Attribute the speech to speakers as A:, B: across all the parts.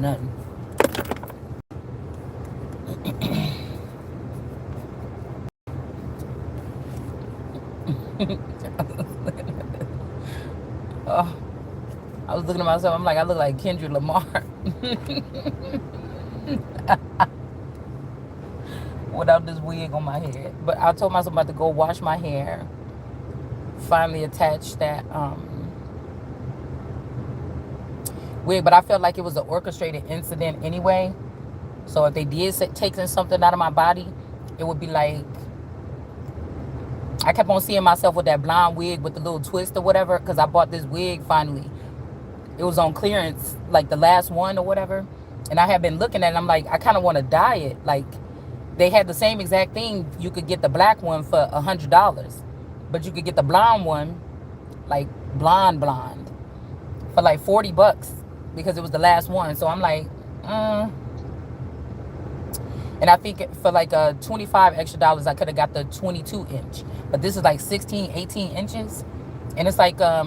A: nothing. Oh, I was looking at myself. I'm like, I look like Kendrick Lamar without this wig on my head. But I told myself I'm about to go wash my hair. Finally attach that wig. But I felt like it was an orchestrated incident anyway. So if they did take something out of my body, it would be like, I kept on seeing myself with that blonde wig with the little twist or whatever, because I bought this wig finally. It was on clearance, like the last one or whatever. And I had been looking at it, and I'm like, I kind of want to dye it. Like, they had the same exact thing. You could get the black one for $100, but you could get the blonde one, like blonde, for like $40 because it was the last one. So I'm like, and I think for like a 25 extra dollars, I could have got the 22 inch. But this is like 16, 18 inches. And it's like, I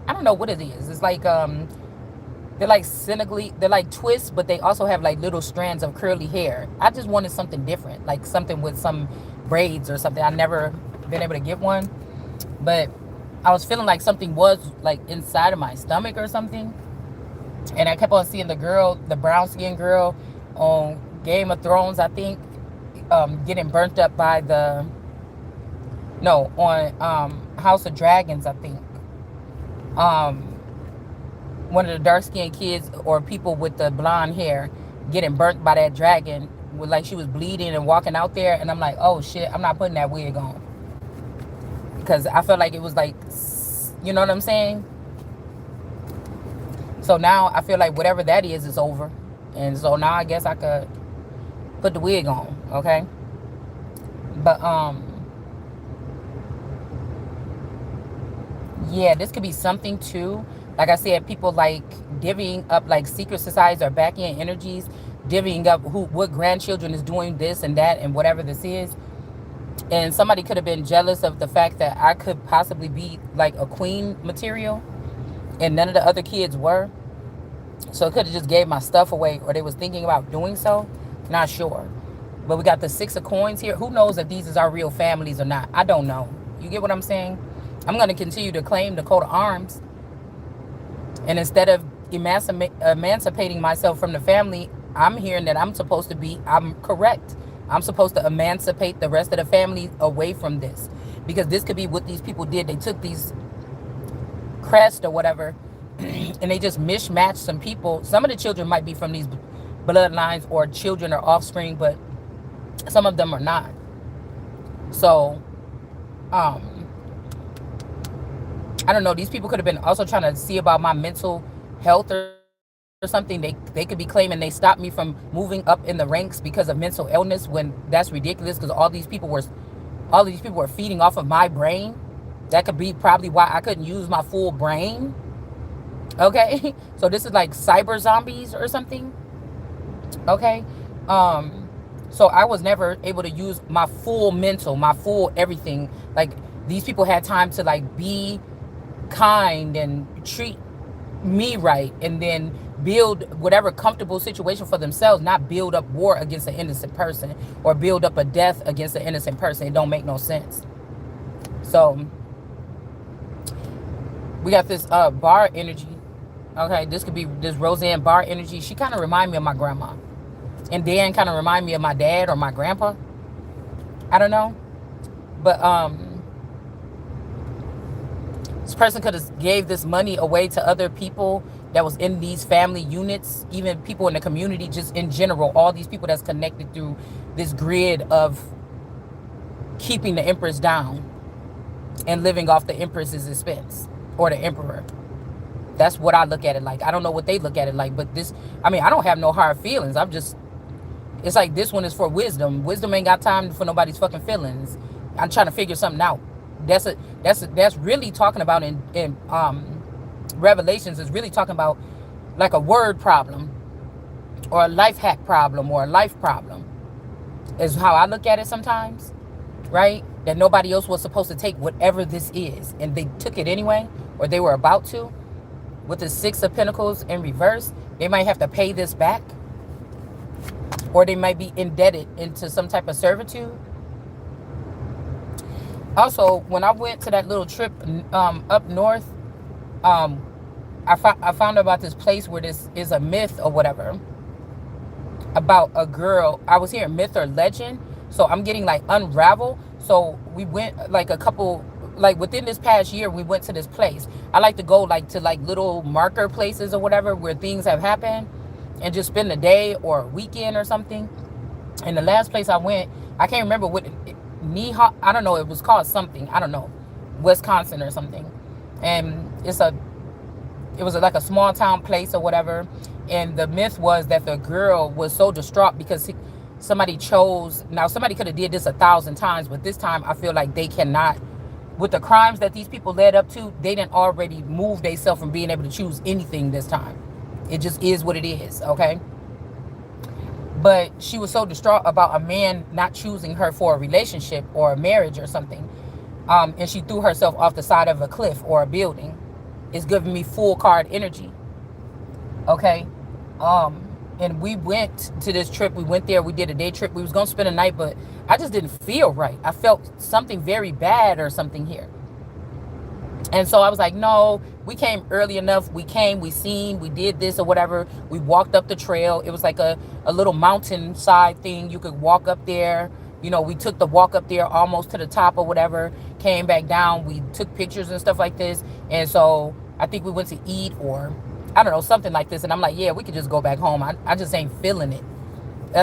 A: don't know what it is. It's like, they're like they're like twists, but they also have like little strands of curly hair. I just wanted something different, like something with some braids or something. I never been able to get one. But I was feeling like something was like inside of my stomach or something. And I kept on seeing the girl, the brown skinned girl on Game of Thrones, I think, getting burnt up by on House of Dragons, I think. One of the dark skinned kids or people with the blonde hair getting burnt by that dragon, with like she was bleeding and walking out there. And I'm like, oh shit, I'm not putting that wig on, because I felt like it was like, you know what I'm saying? So now I feel like whatever that is over. And so now I guess I could put the wig on, okay? But yeah, this could be something too. Like I said, people like divvying up like secret societies or back end energies, divvying up what grandchildren is doing this and that and whatever this is. And somebody could have been jealous of the fact that I could possibly be like a queen material and none of the other kids were. So it could have just gave my stuff away, or they was thinking about doing so. Not sure. But we got the 6 of coins here. Who knows if these is our real families or not? I don't know. You get what I'm saying? I'm going to continue to claim the coat of arms. And instead of emancipating myself from the family, I'm hearing that I'm correct. I'm supposed to emancipate the rest of the family away from this. Because this could be what these people did. They took these crests or whatever, and they just mismatched some people. Some of the children might be from these bloodlines or children or offspring, but some of them are not. So, I don't know. These people could have been also trying to see about my mental health or something. They could be claiming they stopped me from moving up in the ranks because of mental illness, when that's ridiculous, because all these people were feeding off of my brain. That could be probably why I couldn't use my full brain. Okay, so this is like cyber zombies or something. Okay, so I was never able to use my full mental, my full everything. Like, these people had time to like be kind and treat me right, and then build whatever comfortable situation for themselves, not build up war against an innocent person or build up a death against an innocent person. It don't make no sense. So we got this bar energy. Okay, this could be this Roseanne Barr energy. She kind of remind me of my grandma. And Dan kind of remind me of my dad or my grandpa. I don't know. But this person could have gave this money away to other people that was in these family units, even people in the community, just in general, all these people that's connected through this grid of keeping the Empress down and living off the Empress's expense, or the Emperor. That's what I look at it like. I don't know what they look at it like, but this, I mean, I don't have no hard feelings. It's like this one is for wisdom. Wisdom ain't got time for nobody's fucking feelings. I'm trying to figure something out. That's really talking about in Revelations, is really talking about like a word problem or a life hack problem or a life problem, is how I look at it sometimes, right? That nobody else was supposed to take whatever this is, and they took it anyway, or they were about to. with the Six of Pentacles in reverse, they might have to pay this back, or they might be indebted into some type of servitude. Also, when I went to that little trip up north, um, I found out about this place where this is a myth or whatever about a girl. I was hearing myth or legend, so I'm getting like unravel. So we went like a couple, like within this past year, we went to this place. I like to go like to like little marker places or whatever where things have happened, and just spend a day or a weekend or something. And the last place I went, I can't remember what I don't know. It was called something. I don't know, Wisconsin or something. And it was like a small town place or whatever. And the myth was that the girl was so distraught because somebody chose. Now somebody could have did this 1,000 times, but this time I feel like they cannot. With the crimes that these people led up to, they didn't already move themselves from being able to choose anything this time. It just is what it is, okay? But she was so distraught about a man not choosing her for a relationship or a marriage or something. And she threw herself off the side of a cliff or a building. It's giving me full card energy. Okay. And we went to this trip. We went there. We did a day trip. We was going to spend a night, but I just didn't feel right. I felt something very bad or something here. And so I was like, no, we came early enough. We came, we seen, we did this or whatever. We walked up the trail. It was like a little mountainside thing. You could walk up there. You know, we took the walk up there almost to the top or whatever, came back down. We took pictures and stuff like this. And so I think we went to eat or, I don't know, something like this. And I'm like, yeah, we could just go back home. I just ain't feeling it.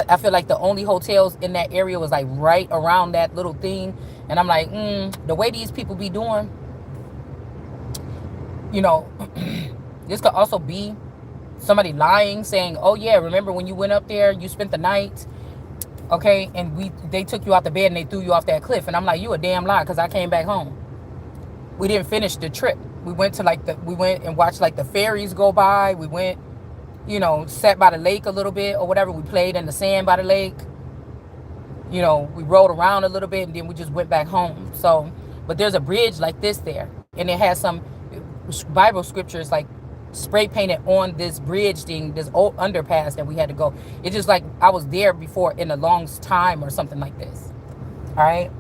A: I feel like the only hotels in that area was like right around that little thing. And I'm like, the way these people be doing, you know, this could also be somebody lying, saying, oh yeah, remember when you went up there, you spent the night, okay, and they took you out the bed and they threw you off that cliff. And I'm like, you a damn lie, because I came back home. We didn't finish the trip. We went and watched like the ferries go by. We went, you know, sat by the lake a little bit or whatever. We played in the sand by the lake. You know, we rode around a little bit and then we just went back home. So, but there's a bridge like this there, and it has some Bible scriptures like spray painted on this bridge thing, this old underpass that we had to go. It's just like I was there before in a long time or something like this. All right.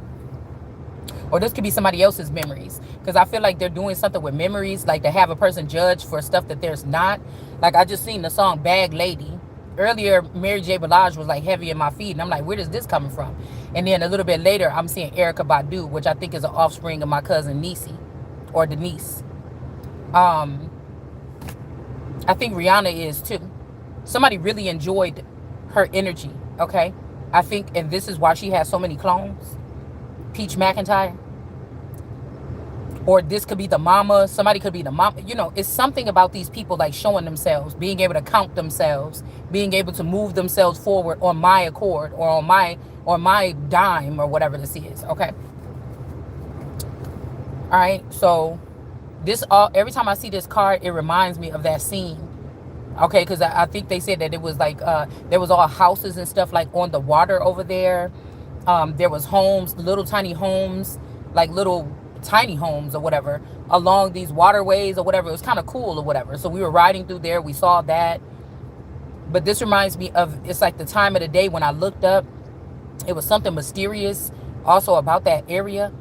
A: Or this could be somebody else's memories, because I feel like they're doing something with memories, like to have a person judged for stuff that there's not. Like I just seen the song Bag Lady. Earlier, Mary J. Blige was like Heavy in My Feet. And I'm like, where does this coming from? And then a little bit later, I'm seeing Erykah Badu, which I think is an offspring of my cousin Niecy or Denise. I think Rihanna is too. Somebody really enjoyed her energy, okay? I think, and this is why she has so many clones. Peach McIntyre. Or this could be the mama. Somebody could be the mama. You know, it's something about these people like showing themselves, being able to count themselves, being able to move themselves forward on my accord or on my dime or whatever this is, okay? All right, so every time I see this card, it reminds me of that scene. Okay, because I think they said that it was like there was all houses and stuff like on the water over there. There was homes, little tiny homes, like little tiny homes or whatever along these waterways or whatever. It was kind of cool or whatever. So we were riding through there. We saw that. But this reminds me of, it's like the time of the day when I looked up. It was something mysterious also about that area.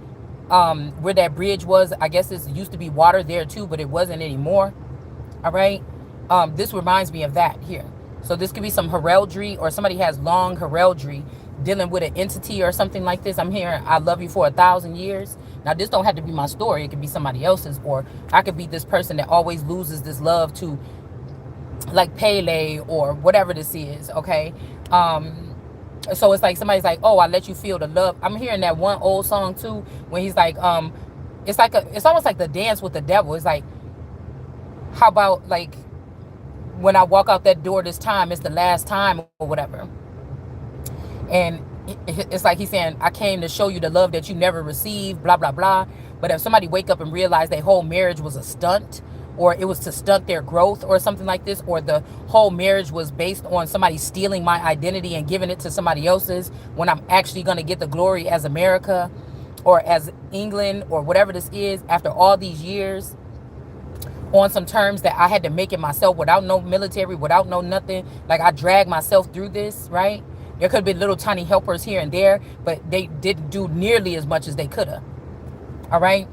A: Where that bridge was. I guess it used to be water there too, but it wasn't anymore. All right. This reminds me of that here. So this could be some heraldry, or somebody has long heraldry dealing with an entity or something like this. I'm hearing, I love you for 1,000 years. Now, this don't have to be my story. It could be somebody else's, or I could be this person that always loses this love to like Pele or whatever this is. Okay. So it's like somebody's like, oh, I let you feel the love. I'm hearing that one old song too, when he's like, it's almost like the dance with the devil. It's like, how about like, when I walk out that door this time, it's the last time or whatever. And it's like he's saying, I came to show you the love that you never received, blah, blah, blah. But if somebody wake up and realize their whole marriage was a stunt, or it was to stunt their growth or something like this, or the whole marriage was based on somebody stealing my identity and giving it to somebody else's, when I'm actually going to get the glory as America or as England or whatever this is after all these years. on some terms that I had to make it myself without no military, without no nothing. Like, I dragged myself through this, right? There could be little tiny helpers here and there, but they didn't do nearly as much as they could have. All right?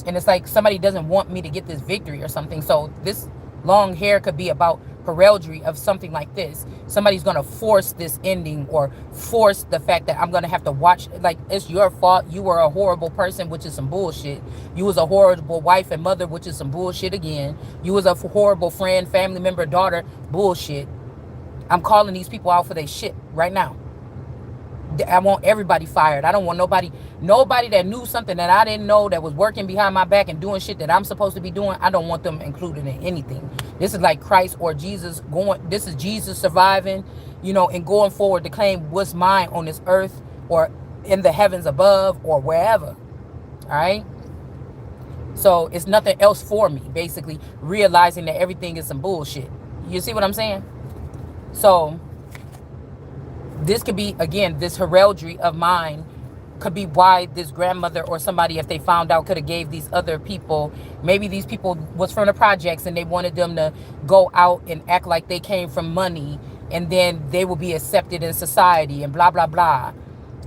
A: And it's like somebody doesn't want me to get this victory or something. So this long hair could be about heraldry of something like this. Somebody's going to force this ending, or force the fact that I'm going to have to watch. Like, it's your fault. You were a horrible person, which is some bullshit. You was a horrible wife and mother, which is some bullshit again. You was a horrible friend, family member, daughter. Bullshit. I'm calling these people out for their shit right now. I want everybody fired. I don't want nobody that knew something that I didn't know, that was working behind my back and doing shit that I'm supposed to be doing. I don't want them included in anything. This is like Christ or Jesus going. This is Jesus surviving, and going forward to claim what's mine on this earth or in the heavens above or wherever. All right. So it's nothing else for me, basically realizing that everything is some bullshit. You see what I'm saying? So this could be, again, this heraldry of mine could be why this grandmother or somebody, if they found out, could have gave these other people, maybe these people was from the projects and they wanted them to go out and act like they came from money, and then they will be accepted in society and blah, blah, blah.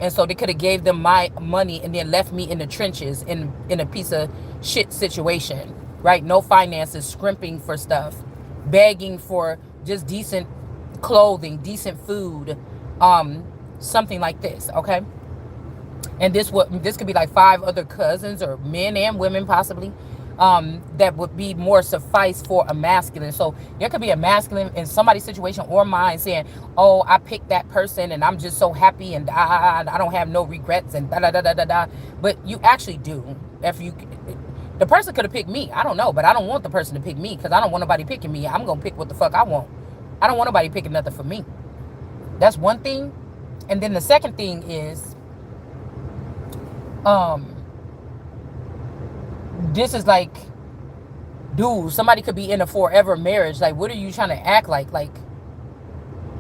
A: And so they could have gave them my money and then left me in the trenches in a piece of shit situation, right? No finances, scrimping for stuff, begging for just decent clothing, decent food, something like this, okay? And this could be like 5 other cousins, or men and women possibly, that would be more suffice for a masculine. So there could be a masculine in somebody's situation or mine saying, oh, I picked that person and I'm just so happy and I don't have no regrets and da da da da da da. But you actually do. The person could have picked me, I don't know, but I don't want the person to pick me, because I don't want nobody picking me. I'm gonna pick what the fuck I want. I don't want nobody picking nothing for me. That's one thing. And then the second thing is, this is like, dude, somebody could be in a forever marriage. Like, what are you trying to act like? Like,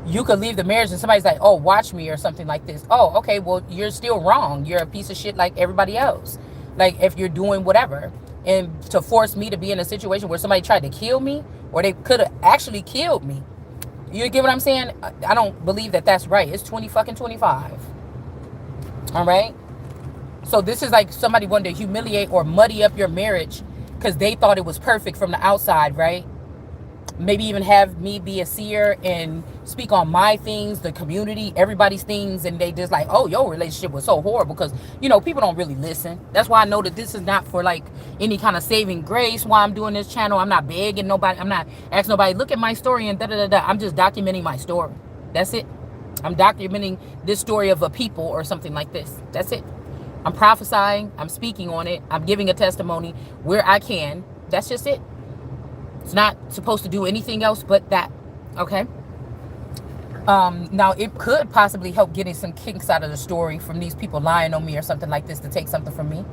A: you could leave the marriage and somebody's like, oh, watch me or something like this. Oh, okay, well, you're still wrong. You're a piece of shit like everybody else. Like, if you're doing whatever. And to force me to be in a situation where somebody tried to kill me, or they could have actually killed me. You get what I'm saying? I don't believe that that's right. It's 2025. All right? So this is like somebody wanted to humiliate or muddy up your marriage because they thought it was perfect from the outside, right? Maybe even have me be a seer and speak on my things, the community, everybody's things, and they just like, oh, your relationship was so horrible, because, people don't really listen. That's why I know that this is not for like any kind of saving grace while I'm doing this channel. I'm not begging nobody. I'm not asking nobody, look at my story and da-da-da-da. I'm just documenting my story. That's it. I'm documenting this story of a people or something like this. That's it. I'm prophesying. I'm speaking on it. I'm giving a testimony where I can. That's just it. It's not supposed to do anything else but that. Okay? Now, it could possibly help getting some kinks out of the story from these people lying on me or something like this to take something from me.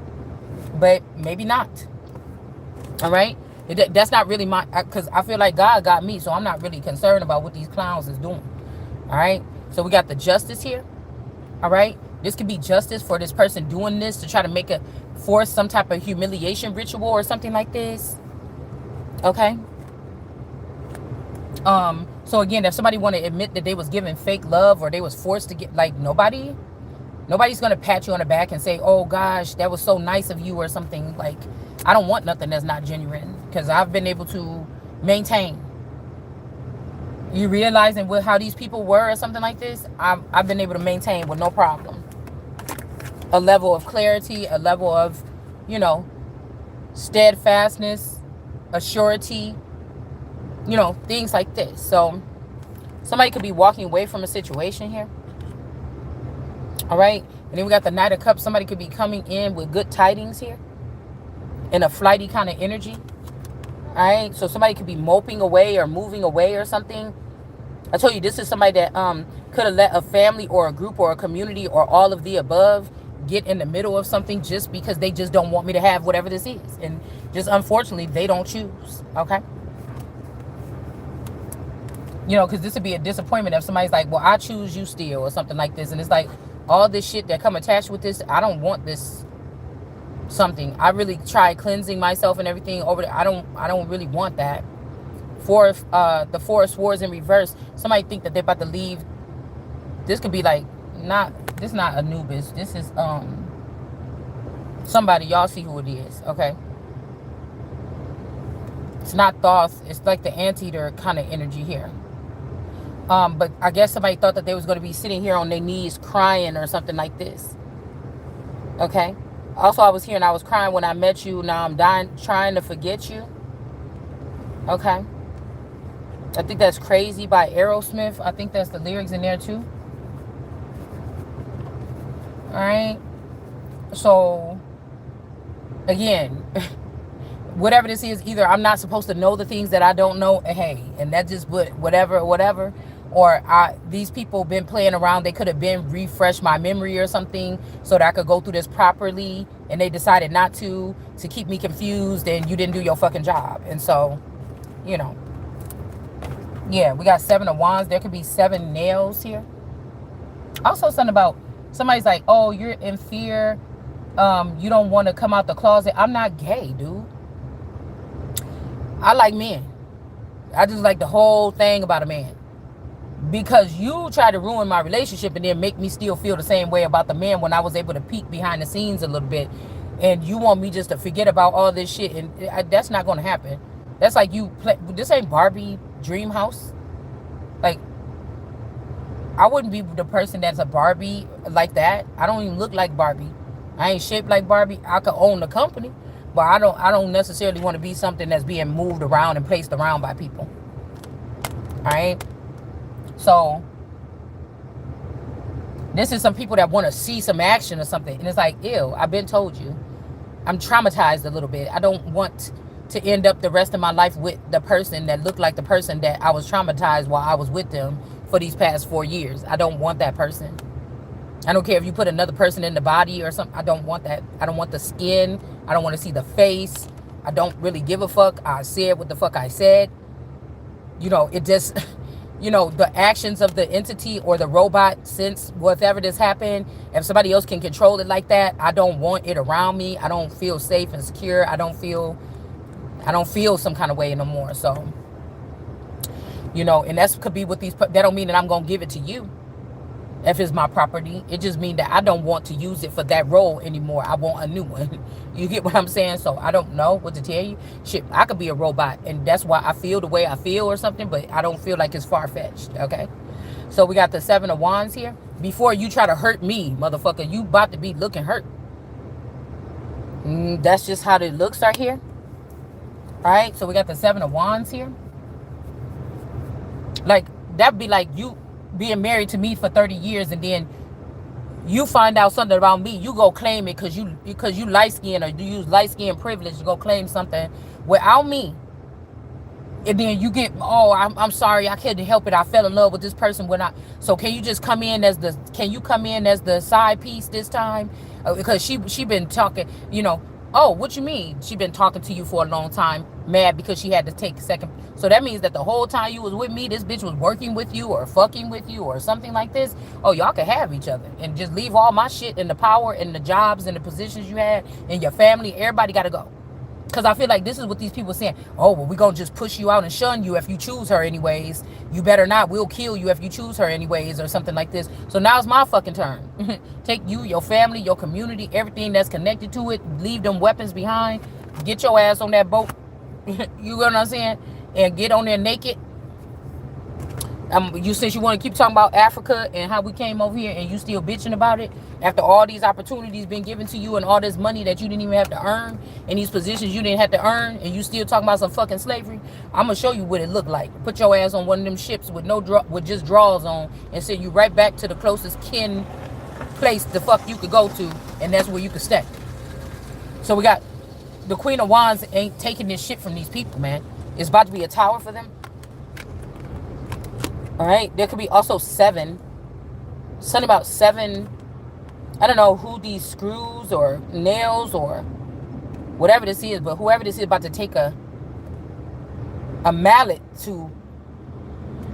A: But maybe not. All right? That's not really my... Because I feel like God got me, so I'm not really concerned about what these clowns is doing. All right? So we got the justice here. All right? This could be justice for this person doing this to try to force some type of humiliation ritual or something like this. Okay? So again, if somebody want to admit that they was given fake love or they was forced to get, like, nobody's going to pat you on the back and say, oh gosh, that was so nice of you or something. Like, I don't want nothing that's not genuine, because I've been able to maintain. You realizing how these people were or something like this? I've been able to maintain with no problem. A level of clarity, a level of, steadfastness, a surety, things like this. So somebody could be walking away from a situation here. All right. And then we got the Knight of Cups. Somebody could be coming in with good tidings here in a flighty kind of energy. All right. So somebody could be moping away or moving away or something. I told you, this is somebody that could have let a family or a group or a community or all of the above get in the middle of something just because they just don't want me to have whatever this is. And just unfortunately, they don't choose. Okay. Because this would be a disappointment if somebody's like, well, I choose you still or something like this. And it's like, all this shit that come attached with this, I don't want this. something. I really tried cleansing myself and everything over there. I don't really want that. The forest wars in reverse. Somebody think that they're about to leave. This could be like, not, this not Anubis. This is somebody. Y'all see who it is, okay? It's not Thoth. It's like the anteater kind of energy here. But I guess somebody thought that they was going to be sitting here on their knees crying or something like this. Okay. Also, I was here and I was crying when I met you. Now I'm dying, trying to forget you. Okay. I think that's Crazy by Aerosmith. I think that's the lyrics in there too. All right. So, again, whatever this is, either I'm not supposed to know the things that I don't know, hey, and that just whatever, or these people been playing around. They could have been refreshed my memory or something so that I could go through this properly, and they decided not to keep me confused, and you didn't do your fucking job. And so, you know, yeah, we got 7 of Wands. There could be 7 nails here. Also, something about somebody's like, oh, you're in fear. You don't want to come out the closet. I'm not gay, dude. I like men. I just like the whole thing about a man. Because you try to ruin my relationship and then make me still feel the same way about the man when I was able to peek behind the scenes a little bit. And you want me just to forget about all this shit. And that's not going to happen. That's like you play. This ain't Barbie Dream House. Like, I wouldn't be the person that's a Barbie like that. I don't even look like Barbie. I ain't shaped like Barbie. I could own the company. But I don't necessarily want to be something that's being moved around and placed around by people. All right? So, this is some people that want to see some action or something. And it's like, ew, I've been told you. I'm traumatized a little bit. I don't want to end up the rest of my life with the person that looked like the person that I was traumatized while I was with them for these past 4 years. I don't want that person. I don't care if you put another person in the body or something. I don't want that. I don't want the skin. I don't want to see the face. I don't really give a fuck. I said what the fuck I said. You know, it just, you know, the actions of the entity or the robot, since whatever this happened, if somebody else can control it like that, I don't want it around me. I don't feel safe and secure. I don't feel some kind of way no more. So, you know, and that's could be with these, that don't mean that I'm going to give it to you. If it's my property, it just means that I don't want to use it for that role anymore. I want a new one. You get what I'm saying? So I don't know what to tell you. Shit, I could be a robot, and that's why I feel the way I feel or something, but I don't feel like it's far-fetched, okay? So we got the 7 of Wands here. Before you try to hurt me, motherfucker, you about to be looking hurt. That's just how it looks right here. All right, so we got the 7 of Wands here. Like, that'd be like you being married to me for 30 years and then you find out something about me, you go claim it because you light skin, or you use light skin privilege to go claim something without me, and then you get, oh, I'm sorry, I couldn't help it, I fell in love with this person when I. So can you come in as the side piece this time? Because she been talking, you know. Oh, what you mean? She been talking to you for a long time, mad because she had to take a second. So that means that the whole time you was with me, this bitch was working with you or fucking with you or something like this. Oh, y'all could have each other and just leave all my shit and the power and the jobs and the positions you had and your family. Everybody got to go. Because I feel like this is what these people saying. Oh, well, we're going to just push you out and shun you if you choose her anyways. You better not. We'll kill you if you choose her anyways, or something like this. So now it's my fucking turn. Take you, your family, your community, everything that's connected to it. Leave them weapons behind. Get your ass on that boat. You know what I'm saying? And get on there naked. Since you want to keep talking about Africa and how we came over here and you still bitching about it after all these opportunities been given to you and all this money that you didn't even have to earn and these positions you didn't have to earn, and you still talking about some fucking slavery. I'm gonna show you what it looked like. Put your ass on one of them ships with with just drawers on and send you right back to the closest kin place the fuck you could go to, and that's where you could stay. So we got the Queen of Wands ain't taking this shit from these people, man. It's about to be a tower for them. All right, there could be also 7. Something about 7. I don't know who these screws or nails or whatever this is, but whoever this is about to take a mallet to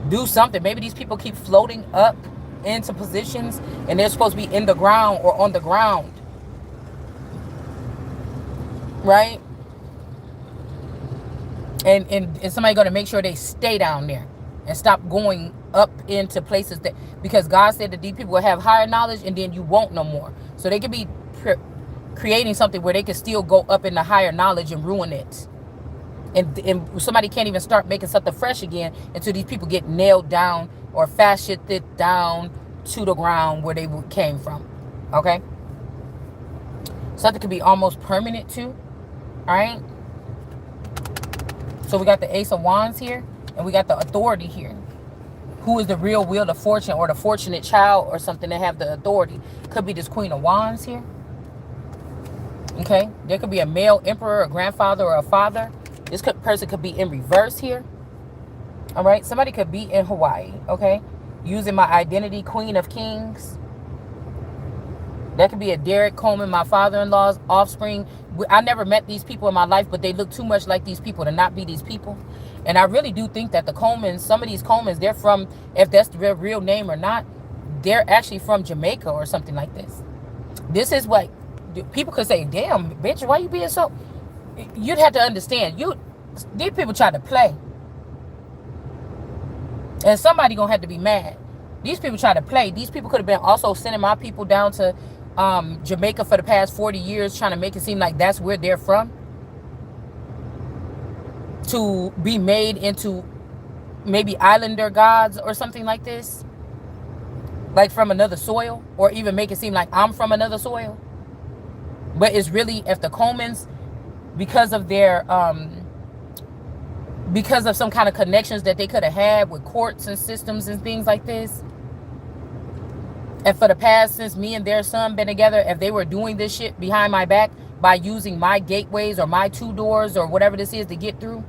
A: do something. Maybe these people keep floating up into positions and they're supposed to be in the ground or on the ground. right? And somebody going to make sure they stay down there and stop going up into places that, because God said that these people will have higher knowledge and then you won't no more. So they could be creating something where they can still go up in the higher knowledge and ruin it. And somebody can't even start making something fresh again until these people get nailed down or fascisted down to the ground where they came from. Okay? Something could be almost permanent too. Alright? So we got the Ace of Wands here, and we got the authority here. Who is the real wheel of fortune, or the fortunate child, or something that have the authority? Could be this Queen of Wands here. Okay? There could be a male emperor, a grandfather, or a father. This person could be in reverse here. All right? Somebody could be in Hawaii. Okay? Using my identity, Queen of Kings. That could be a Derek Coleman, my father-in-law's offspring. I never met these people in my life, but they look too much like these people to not be these people. And I really do think that the Colemans, some of these Colemans, they're from, if that's their real name or not, they're actually from Jamaica or something like this. This is what people could say, damn, bitch, why you being so... You'd have to understand, these people try to play. And somebody gonna have to be mad. These people try to play. These people could have been also sending my people down to Jamaica for the past 40 years, trying to make it seem like that's where they're from, to be made into maybe islander gods or something like this, like from another soil, or even make it seem like I'm from another soil. But it's really, if the Comans, because of their because of some kind of connections that they could have had with courts and systems and things like this, and for the past, since me and their son been together, if they were doing this shit behind my back by using my gateways or my 2 doors or whatever this is to get through,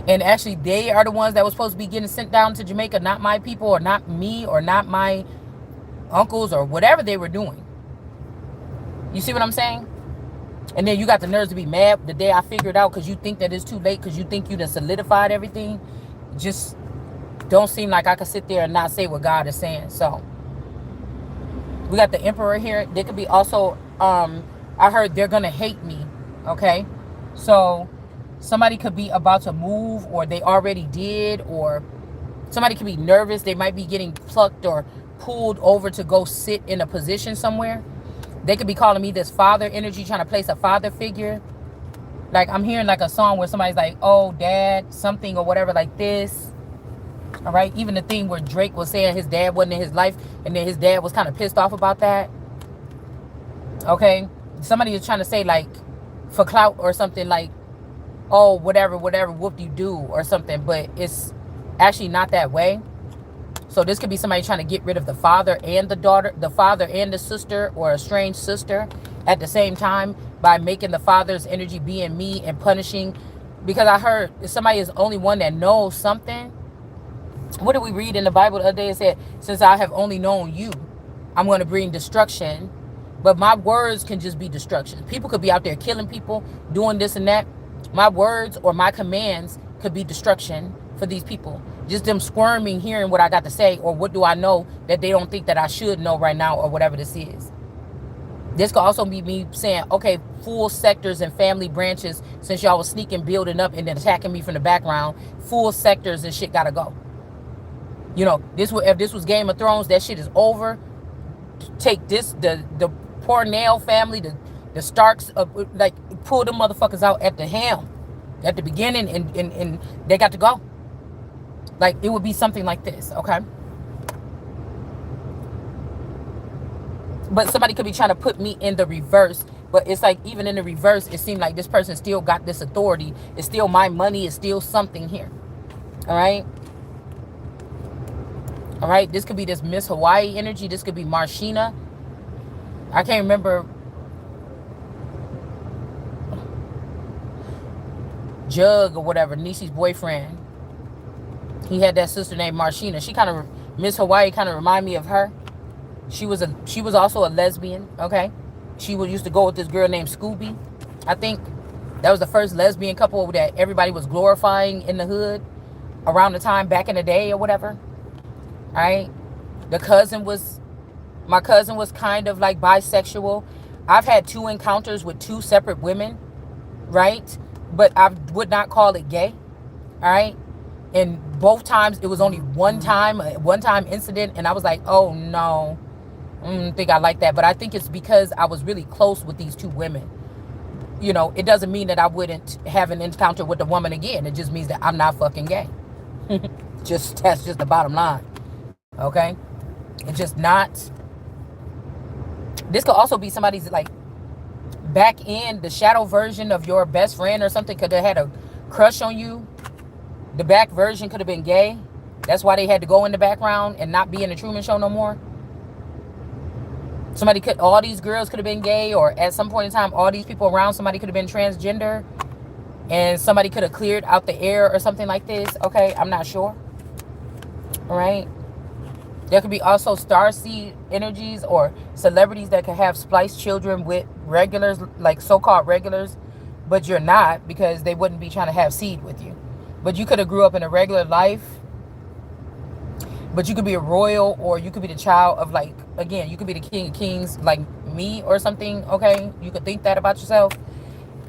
A: and actually they are the ones that was supposed to be getting sent down to Jamaica, not my people, or not me, or not my uncles, or whatever they were doing. You see what I'm saying? And then you got the nerves to be mad the day I figured out, because you think that it's too late, because you think you done solidified everything. Just don't seem like I could sit there and not say what God is saying. So we got the Emperor here. They could be also, I heard they're going to hate me. Okay. So somebody could be about to move, or they already did, or somebody could be nervous. They might be getting plucked or pulled over to go sit in a position somewhere. They could be calling me this father energy, trying to place a father figure. Like I'm hearing like a song where somebody's like, oh, dad, something or whatever like this. All right. Even the thing where Drake was saying his dad wasn't in his life, and then his dad was kind of pissed off about that. Okay. Somebody is trying to say, like, for clout or something, like, oh, whatever, whoop you do or something. But it's actually not that way. So this could be somebody trying to get rid of the father and the daughter, the father and the sister, or a strange sister at the same time, by making the father's energy being me and punishing. Because I heard somebody is the only one that knows something. What did we read in the Bible the other day? It said, since I have only known you, I'm going to bring destruction. But my words can just be destruction. People could be out there killing people, doing this and that. My words or my commands could be destruction for these people. Just them squirming, hearing what I got to say, or what do I know that they don't think that I should know right now, or whatever this is. This could also be me saying, okay, full sectors and family branches, since y'all was sneaking, building up, and then attacking me from the background, full sectors and shit gotta go. You know, if this was Game of Thrones, that shit is over. Take this, the Pornell family, the Starks, like, pull them motherfuckers out at the helm, at the beginning, and they got to go. Like, it would be something like this, okay? But somebody could be trying to put me in the reverse. But it's like, even in the reverse, it seemed like this person still got this authority. It's still my money. It's still something here. All right? All right? This could be this Miss Hawaii energy. This could be Marshina. I can't remember. Jug or whatever, Nishi's boyfriend. He had that sister named Marshina. She kind of, Miss Hawaii kind of remind me of her. She was also a lesbian, okay? She used to go with this girl named Scooby. I think that was the first lesbian couple that everybody was glorifying in the hood around the time back in the day or whatever. All right? My cousin was kind of like bisexual. I've had 2 encounters with 2 separate women, right? But I would not call it gay, all right? And both times it was only a one time incident, and I was like, oh no, I don't think I like that. But I think it's because I was really close with these 2 women. It doesn't mean that I wouldn't have an encounter with a woman again. It just means that I'm not fucking gay. That's just the bottom line. Okay? It's just not. This could also be somebody's like back in the shadow version of your best friend or something. Could have had a crush on you. The back version could have been gay. That's why they had to go in the background and not be in the Truman Show no more. All these girls could have been gay, or at some point in time, all these people around somebody could have been transgender, and somebody could have cleared out the air or something like this. Okay, I'm not sure. All right. There could be also starseed energies or celebrities that could have spliced children with regulars, like so-called regulars, but you're not, because they wouldn't be trying to have seed with you. But you could have grew up in a regular life, but you could be a royal, or you could be the child of, like, again, you could be the king of kings like me or something, okay? You could think that about yourself.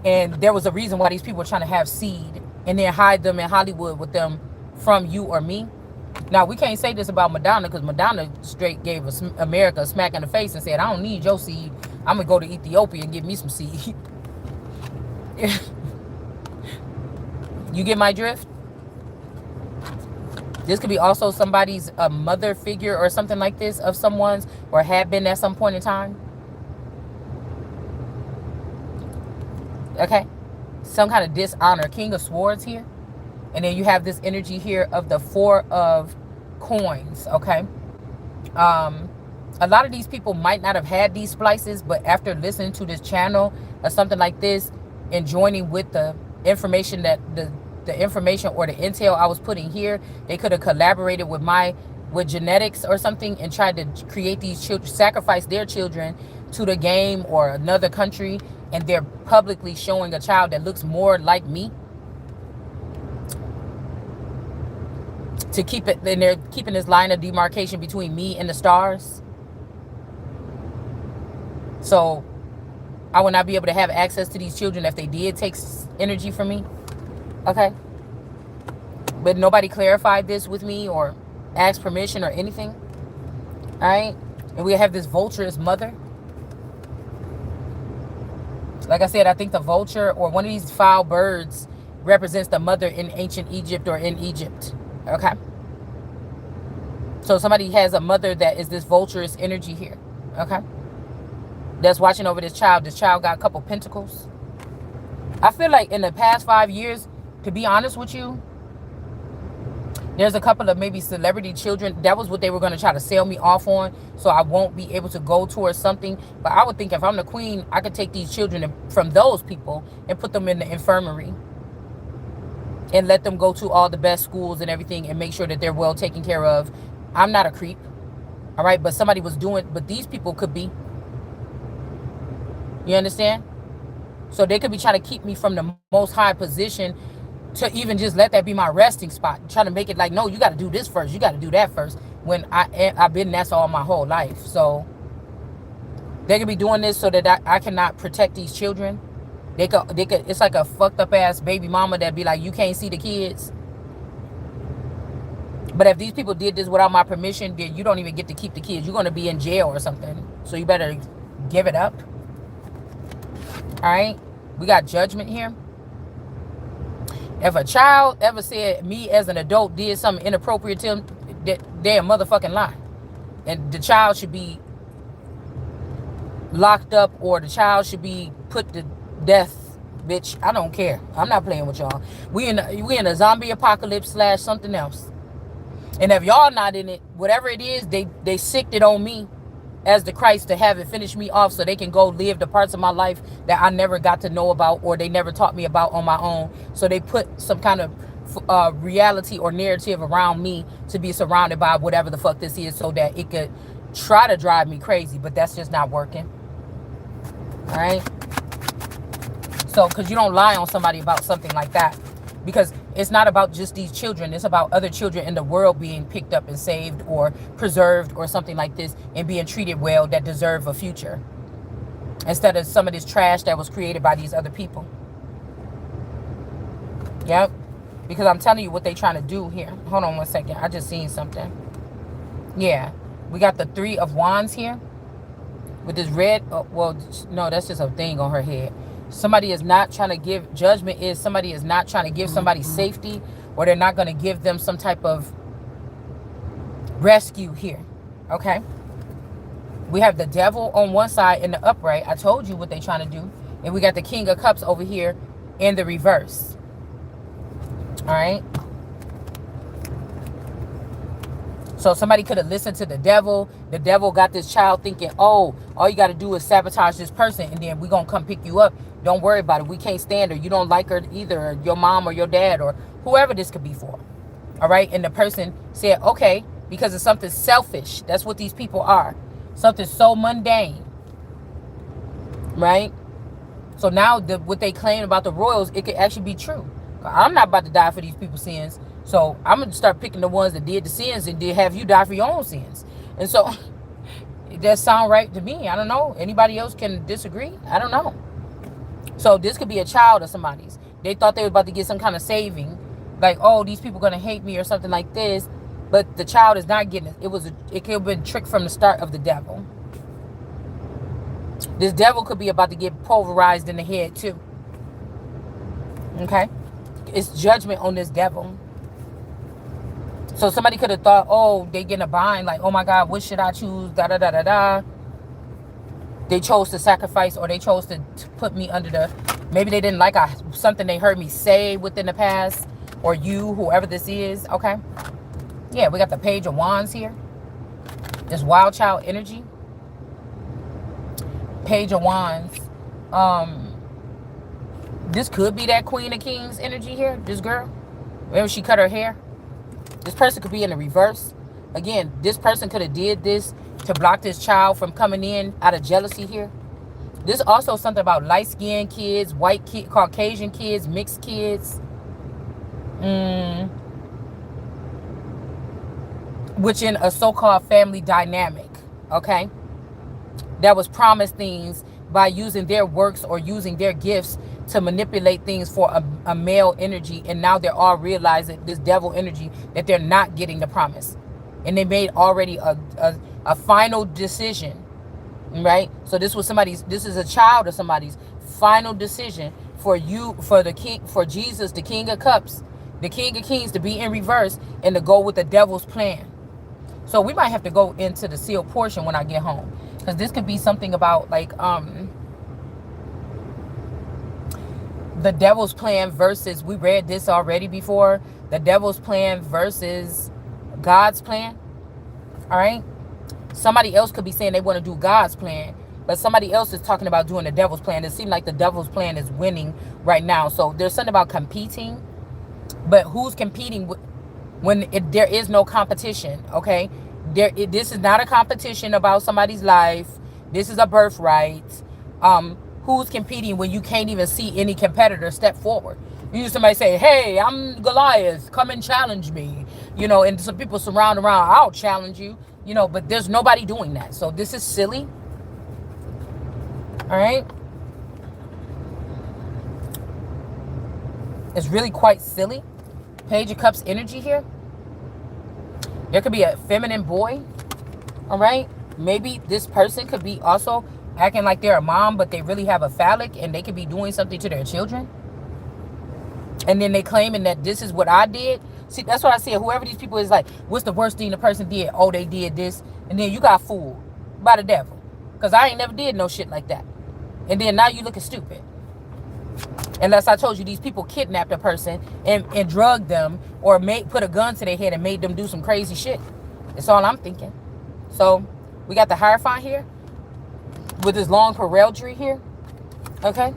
A: And there was a reason why these people were trying to have seed and then hide them in Hollywood with them from you or me. Now, we can't say this about Madonna, because Madonna straight gave us America a smack in the face and said, I don't need your seed. I'm going to go to Ethiopia and get me some seed. You get my drift? This could be also somebody's a mother figure or something like this of someone's, or had been at some point in time. Okay? Some kind of dishonor. King of Swords here. And then you have this energy here of the 4 of Coins. Okay? A lot of these people might not have had these splices, but after listening to this channel or something like this and joining with the information that the information or the intel I was putting here, they could have collaborated with genetics or something and tried to create these children, sacrifice their children to the game or another country, and they're publicly showing a child that looks more like me to keep it. Then they're keeping this line of demarcation between me and the stars, so I would not be able to have access to these children if they did take energy from me. Okay? But nobody clarified this with me or asked permission or anything. Alright? And we have this vulture as mother. Like I said, I think the vulture or one of these foul birds represents the mother in ancient Egypt or in Egypt. Okay? So somebody has a mother that is this vulturous energy here. Okay? That's watching over this child. This child got a couple pentacles. I feel like in the past 5 years, to be honest with you, there's a couple of maybe celebrity children. That was what they were going to try to sell me off on, so I won't be able to go towards something. But I would think if I'm the queen, I could take these children from those people and put them in the infirmary and let them go to all the best schools and everything and make sure that they're well taken care of. I'm not a creep, all right? But somebody was doing, but these people could be. You understand? So they could be trying to keep me from the most high position to even just let that be my resting spot. Trying to make it like, no, you got to do this first. You got to do that first. When I've been that's all my whole life. So they could be doing this so that I cannot protect these children. They could. It's like a fucked up ass baby mama that be like, you can't see the kids. But if these people did this without my permission, then you don't even get to keep the kids. You're going to be in jail or something. So you better give it up. All right? We got Judgment here. If a child ever said me as an adult did something inappropriate to them, they're a motherfucking lie. And the child should be locked up, or the child should be put to death. Bitch, I don't care. I'm not playing with y'all. We in a zombie apocalypse / something else. And if y'all not in it, whatever it is, they sicked it on me as the Christ to have it finish me off so they can go live the parts of my life that I never got to know about or they never taught me about on my own. So they put some kind of reality or narrative around me to be surrounded by whatever the fuck this is so that it could try to drive me crazy. But that's just not working. All right? So, because you don't lie on somebody about something like that. Because it's not about just these children. It's about other children in the world being picked up and saved or preserved or something like this and being treated well that deserve a future. instead of some of this trash that was created by these other people. Yep. Because I'm telling you what they trying to do here. Hold on one second. I just seen something. Yeah. We got the 3 of Wands here. With this red. Well, no, that's just a thing on her head. Somebody is not trying to give. Judgment is somebody is not trying to give somebody safety. Or they're not going to give them some type of rescue here. Okay. We have the devil on one side in the upright. I told you what they're trying to do. And we got the King of Cups over here in the reverse. All right. So somebody could have listened to the devil. The devil got this child thinking, oh, all you got to do is sabotage this person and then we're going to come pick you up. Don't worry about it. We can't stand her. You don't like her either, or your mom or your dad or whoever this could be for. All right. And the person said, okay, because it's something selfish. That's what these people are. Something so mundane. Right. So now what they claim about the royals, it could actually be true. I'm not about to die for these people's sins. So I'm going to start picking the ones that did the sins and did have you die for your own sins. And so it does sound right to me. I don't know. Anybody else can disagree? I don't know. So this could be a child of somebody's. They thought they were about to get some kind of saving. Like, oh, these people are going to hate me or something like this. But the child is not getting it. It could have been tricked from the start of the devil. This devil could be about to get pulverized in the head too. Okay? It's judgment on this devil. So somebody could have thought, oh, they get in a bind, like, oh my God, what should I choose? Da da da da da. They chose to sacrifice, or they chose to put me under the. Maybe they didn't like something they heard me say within the past, or you, whoever this is. Okay. Yeah, we got the Page of Wands here. This wild child energy. Page of Wands. This could be that Queen of Kings energy here. This girl. Maybe she cut her hair. This person could be in the reverse. Again, this person could have did this to block this child from coming in out of jealousy here. This also something about light-skinned kids, white kids, Caucasian kids, mixed kids. Which in a so-called family dynamic, okay? That was promised things by using their works or using their gifts to manipulate things for a male energy, and now they're all realizing this devil energy that they're not getting the promise, and they made already a final decision, right? So this is a child of somebody's final decision for you, for the king, for Jesus, the King of Cups, the King of Kings, to be in reverse and to go with the devil's plan. So we might have to go into the sealed portion when I get home, because this could be something about like the devil's plan versus, we read this already before, the devil's plan versus God's plan. All right. Somebody else could be saying they want to do God's plan, but somebody else is talking about doing the devil's plan. It seems like the devil's plan is winning right now. So there's something about competing, but who's competing when there is no competition? Okay. This is not a competition about somebody's life. This is a birthright. Who's competing when you can't even see any competitor step forward? You hear somebody say, hey, I'm Goliath, come and challenge me. You know, and some people surround around, I'll challenge you. You know, but there's nobody doing that. So this is silly. All right. It's really quite silly. Page of Cups energy here. There could be a feminine boy. All right. Maybe this person could be also acting like they're a mom, but they really have a phallic, and they could be doing something to their children. And then they claiming that this is what I did. See, that's what I said. Whoever these people is like, what's the worst thing the person did? Oh, they did this. And then you got fooled by the devil. Because I ain't never did no shit like that. And then now you looking stupid. Unless I told you these people kidnapped a person and drugged them, or put a gun to their head and made them do some crazy shit. That's all I'm thinking. So we got the Hierophant here with this long heraldry here. Okay.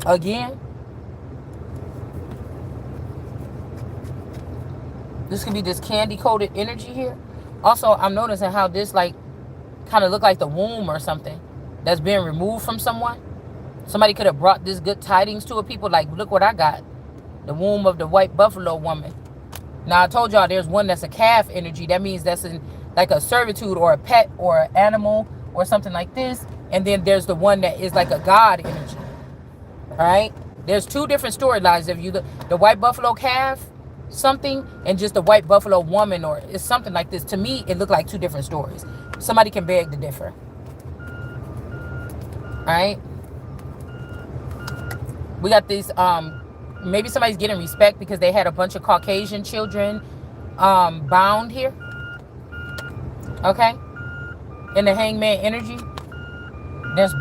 A: Again. This could be this candy-coated energy here. Also, I'm noticing how this like kind of look like the womb or something that's being removed from someone. Somebody could have brought this good tidings to a people, like, look what I got. The womb of the white buffalo woman. Now, I told y'all there's one that's a calf energy. That means that's in like a servitude or a pet or an animal or something like this. And then there's the one that is like a God energy. All right. There's two different storylines. If you look, the white buffalo calf, something, and just the white buffalo woman, or it's something like this. To me, it looked like two different stories. Somebody can beg to differ. All right. We got these. Maybe somebody's getting respect because they had a bunch of Caucasian children bound here. Okay. In the hangman energy. There's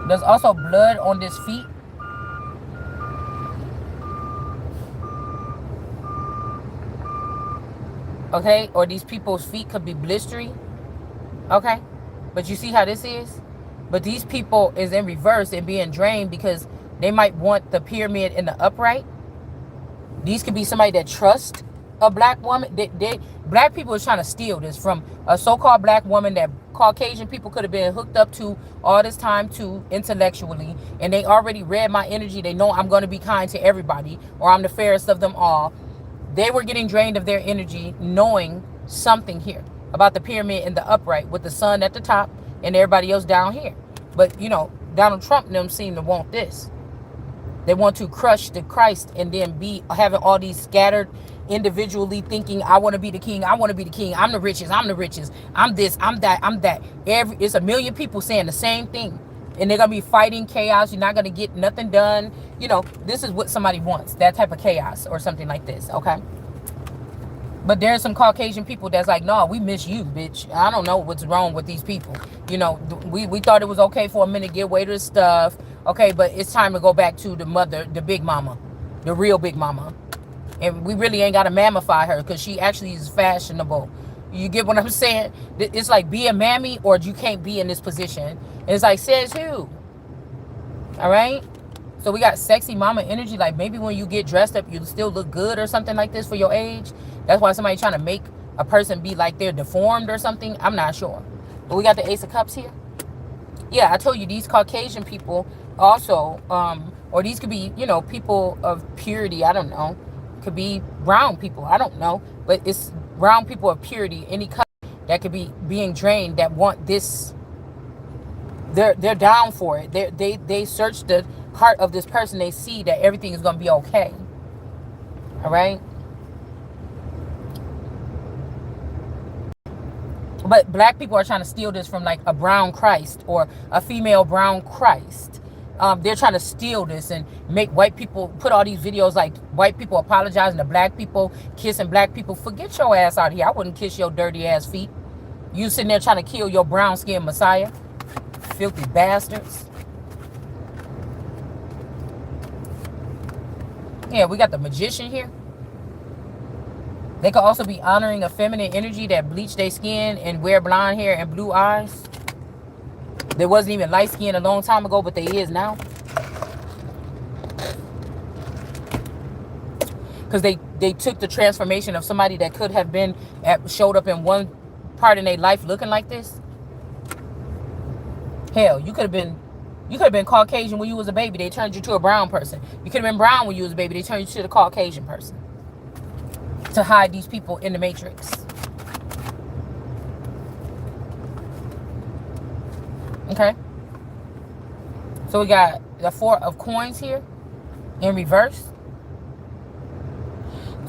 A: there's also blood on this feet. Okay, or these people's feet could be blistery. Okay, but you see how this is? But these people is in reverse and being drained because they might want the pyramid in the upright. These could be somebody that trusts a black woman. Black people is trying to steal this from a so-called black woman that Caucasian people could have been hooked up to all this time to intellectually, and they already read my energy. They know I'm going to be kind to everybody, or I'm the fairest of them all. They were getting drained of their energy knowing something here about the pyramid in the upright with the sun at the top and everybody else down here. But you know, Donald Trump and them seem to want this. They want to crush the Christ and then be having all these scattered individually thinking, I want to be the king, I want to be the king, I'm the richest, I'm this, I'm that, I'm that. It's a million people saying the same thing. And they're going to be fighting chaos. You're not going to get nothing done. You know, this is what somebody wants. That type of chaos or something like this. Okay. But there's some Caucasian people that's like, no, we miss you, bitch. I don't know what's wrong with these people. You know, we thought it was okay for a minute to get away with stuff. Okay, but it's time to go back to the mother, the big mama, the real big mama. And we really ain't got to mammify her because she actually is fashionable. You get what I'm saying? It's like be a mammy or you can't be in this position. And it's like, says who? All right? So we got sexy mama energy. Like maybe when you get dressed up, you still look good or something like this for your age. That's why somebody trying to make a person be like they're deformed or something. I'm not sure. But we got the Ace of Cups here. Yeah, I told you these Caucasian people also, or these could be, you know, people of purity. I don't know. Could be brown people. I don't know. But it's brown people of purity. Any color that could be being drained that want this. They're down for it. They search the heart of this person. They see that everything is going to be okay. All right. But black people are trying to steal this from like a brown Christ or a female brown Christ. They're trying to steal this and make white people put all these videos like white people apologizing to black people, kissing black people. Forget your ass out here. I wouldn't kiss your dirty ass feet. You sitting there trying to kill your brown skinned Messiah. Filthy bastards. Yeah, we got the Magician here. They could also be honoring a feminine energy that bleached their skin and wear blonde hair and blue eyes. They wasn't even light skinned a long time ago, but they is now. Because they took the transformation of somebody that could have been showed up in one part in their life looking like this. Hell, you could have been Caucasian when you was a baby. They turned you to a brown person. You could have been brown when you was a baby. They turned you to the Caucasian person. To hide these people in the matrix. Okay. So we got the 4 of coins here in reverse.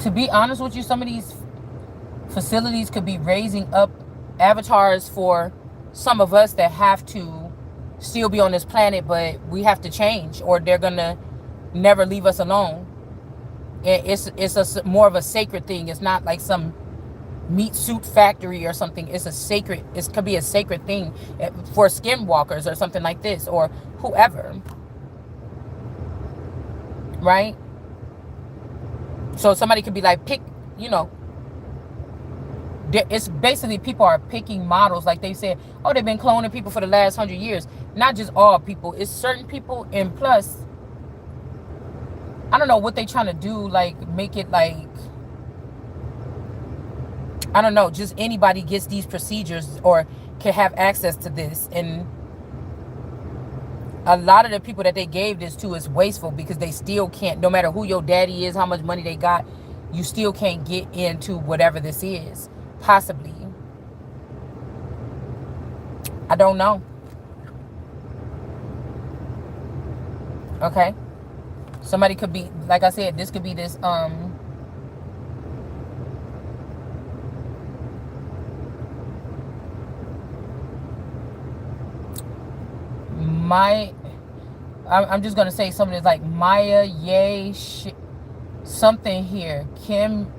A: To be honest with you, some of these facilities could be raising up avatars for some of us that have to still be on this planet, but we have to change or they're going to never leave us alone. It's more of a sacred thing. It's not like some meat suit factory or something. It could be a sacred thing for skinwalkers or something like this or whoever. Right? So somebody could be like, it's basically people are picking models. Like they said, oh, they've been cloning people for the last 100 years. Not just all people. It's certain people. And plus, I don't know what they trying to do, like make it like, I don't know, just anybody gets these procedures or can have access to this. And a lot of the people that they gave this to is wasteful because they still can't, no matter who your daddy is, how much money they got, you still can't get into whatever this is. Possibly. I don't know. Okay. Somebody could be, like I said, this could be this my I'm just gonna say something that's like Maya, Ye, something here. Kim,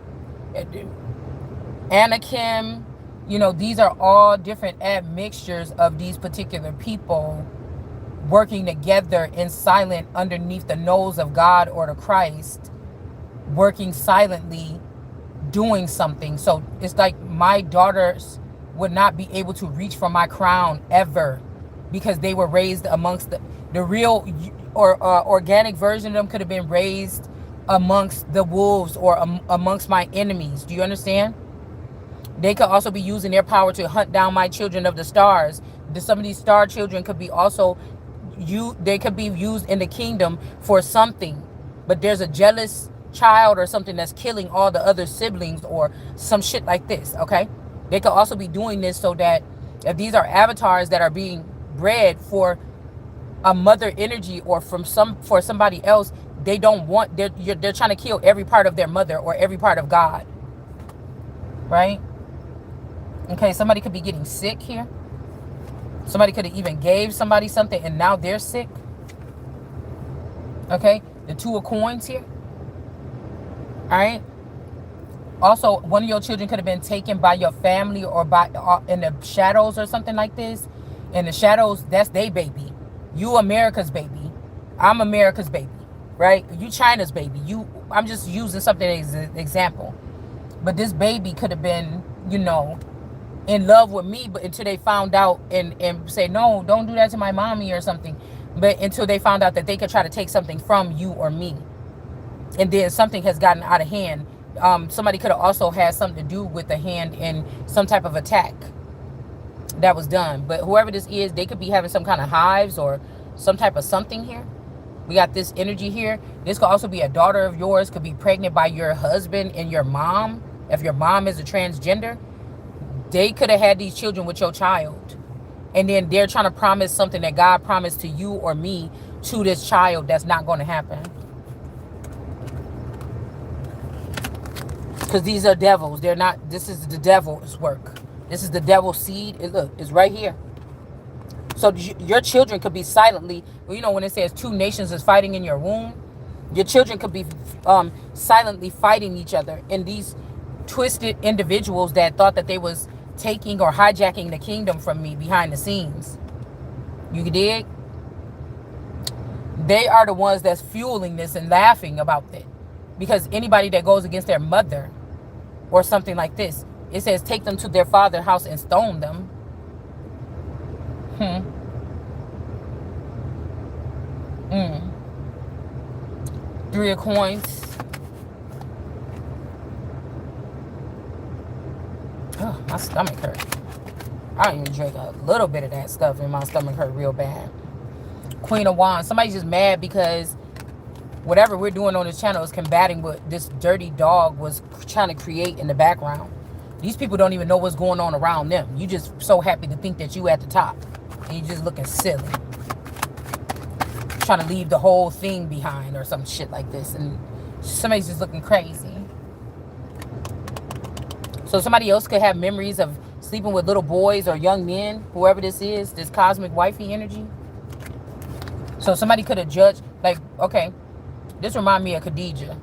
A: Anna Kim. These are all different admixtures of these particular people working together in silent underneath the nose of God or the Christ, working silently, doing something. So it's like my daughters would not be able to reach for my crown ever, because they were raised amongst the real or organic version of them could have been raised amongst the wolves or amongst my enemies. Do you understand? They could also be using their power to hunt down my children of the stars. Some of these star children could be also they could be used in the kingdom for something, but there's a jealous child or something that's killing all the other siblings or some shit like this. Okay, they could also be doing this so that if these are avatars that are being bred for a mother energy or for somebody else, they don't want, they're trying to kill every part of their mother or every part of God, right? Okay, somebody could be getting sick here. Somebody could have even gave somebody something and now they're sick. Okay, the Two of Coins here. All right. Also, one of your children could have been taken by your family or by in the shadows or something like this. In the shadows, that's their baby. You America's baby. I'm America's baby, right? You China's baby. I'm just using something as an example. But this baby could have been, in love with me, but until they found out and say, no, don't do that to my mommy or something. But until they found out that they could try to take something from you or me. And then something has gotten out of hand. Somebody could have also had something to do with the hand in some type of attack that was done. But whoever this is, they could be having some kind of hives or some type of something here. We got this energy here. This could also be a daughter of yours, could be pregnant by your husband and your mom. If your mom is a transgender, they could have had these children with your child. And then they're trying to promise something that God promised to you or me to this child that's not going to happen. Because these are devils. They're not, this is the devil's work. This is the devil's seed. Look, it's right here. So your children could be silently, when it says 2 nations is fighting in your womb, your children could be silently fighting each other. And these twisted individuals that thought that they was taking or hijacking the kingdom from me behind the scenes. You dig? They are the ones that's fueling this and laughing about it. Because anybody that goes against their mother or something like this, it says take them to their father's house and stone them. 3 of Coins. Oh, my stomach hurt. I don't even drink a little bit of that stuff and my stomach hurt real bad. Queen of Wands. Somebody's just mad because whatever we're doing on this channel is combating what this dirty dog was trying to create in the background. These people don't even know what's going on around them. You just so happy to think that you at the top. And you just looking silly. Trying to leave the whole thing behind or some shit like this. And somebody's just looking crazy. So somebody else could have memories of sleeping with little boys or young men. Whoever this is. This cosmic wifey energy. So somebody could have judged. Like, okay. This reminds me of Khadijah.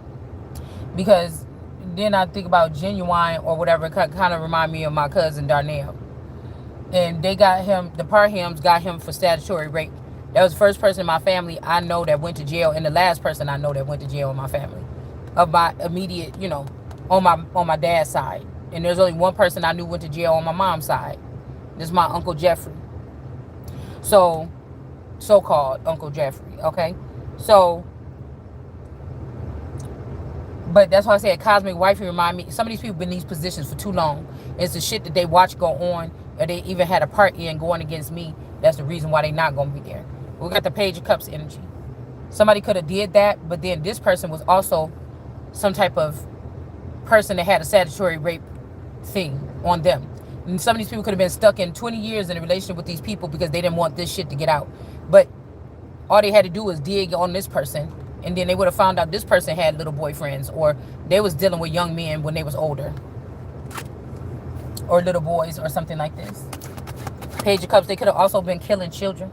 A: Because then I think about Genuine or whatever. Kind of remind me of my cousin Darnell. And they got him, the Parhams got him for statutory rape. That was the first person in my family I know that went to jail. And the last person I know that went to jail in my family. Of my immediate, on my dad's side. And there's only one person I knew went to jail on my mom's side. This is my Uncle Jeffrey. So-called Uncle Jeffrey, okay? So, but that's why I said cosmic wifey remind me. Some of these people been in these positions for too long. It's the shit that they watch go on, or they even had a part in going against me. That's the reason why they not going to be there. We got the Page of Cups energy. Somebody could have did that, but then this person was also some type of person that had a statutory rape thing on them. And some of these people could have been stuck in 20 years in a relationship with these people because they didn't want this shit to get out. But all they had to do was dig on this person, and then they would have found out this person had little boyfriends, or they was dealing with young men when they was older, or little boys, or something like this. Page of Cups, they could have also been killing children.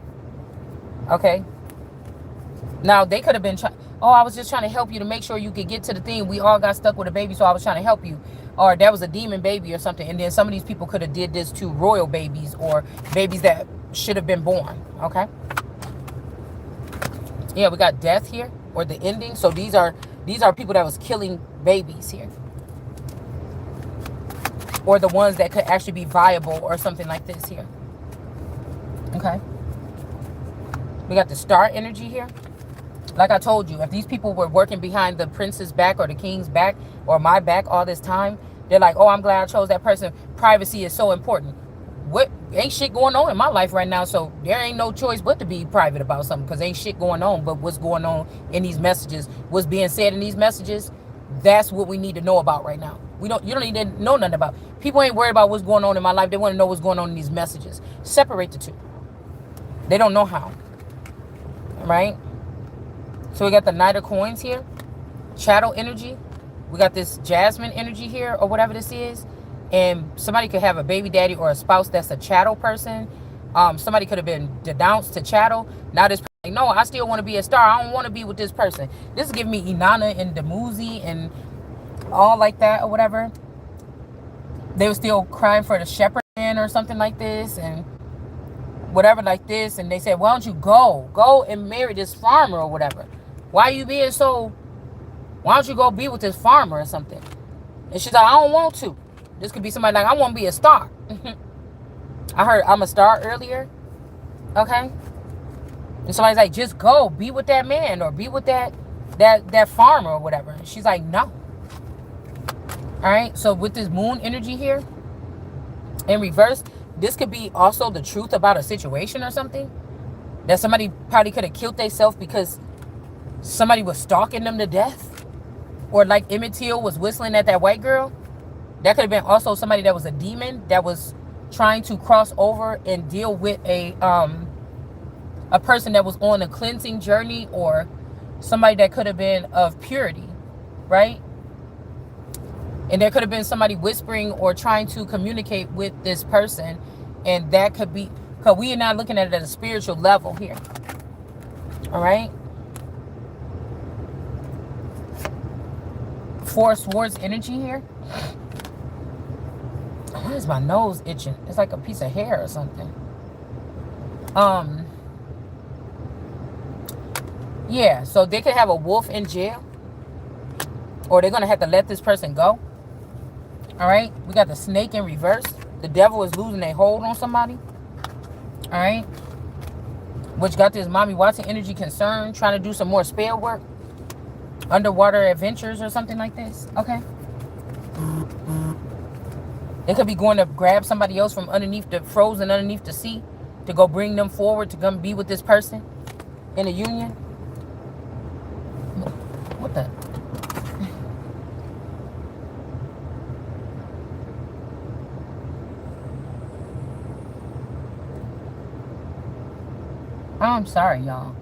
A: Okay. Now, they could have been trying, oh, I was just trying to help you to make sure you could get to the thing. We all got stuck with a baby, so I was trying to help you. Or that was a demon baby or something. And then some of these people could have did this to royal babies, or babies that should have been born. Okay. Yeah, we got death here, or the ending. So these are people that was killing babies here, or the ones that could actually be viable, or something like this here. Okay. We got the star energy here. Like I told you, if these people were working behind the prince's back or the king's back or my back all this time, they're like, oh, I'm glad I chose that person. Privacy is so important. What ain't shit going on in my life right now, so there ain't no choice but to be private about something, because ain't shit going on. But what's going on in these messages, what's being said in these messages, that's what we need to know about right now. You don't need to know nothing about. People ain't worried about what's going on in my life. They want to know what's going on in these messages. Separate the two. They don't know how. Right? So we got the Knight of Coins here. Chattel energy. We got this Jasmine energy here, or whatever this is. And somebody could have a baby daddy or a spouse that's a chattel person. Somebody could have been denounced to chattel. Now this person, like, no, I still want to be a star. I don't want to be with this person. This is giving me Inanna and Dumuzi and all like that, or whatever. They were still crying for the shepherd man or something like this, and whatever like this. And they said, why don't you go and marry this farmer or whatever? Why are you being so, why don't you go be with this farmer or something? And she's like, I don't want to. This could be somebody like, I want to be a star. I heard I'm a star earlier. Okay. And somebody's like, just go be with that man, or be with that farmer or whatever. And she's like, no. All right. So with this moon energy here in reverse, this could be also the truth about a situation or something. That somebody probably could have killed themselves because somebody was stalking them to death. Or like Emmett Till was whistling at that white girl. That could have been also somebody that was a demon that was trying to cross over and deal with a person that was on a cleansing journey, or somebody that could have been of purity, right? And there could have been somebody whispering or trying to communicate with this person, and that could be, because we are not looking at it at a spiritual level here. All right. Four of Swords energy here. Why is my nose itching? It's like a piece of hair or something. Yeah, so they could have a wolf in jail, or they're gonna have to let this person go. All right, we got the snake in reverse. The devil is losing a hold on somebody. All right, which got this Mommy Watson energy concern, trying to do some more spell work, underwater adventures or something like this. Okay. They could be going to grab somebody else from underneath the frozen underneath the sea to go bring them forward to come be with this person in a union. What the? Oh, I'm sorry, y'all.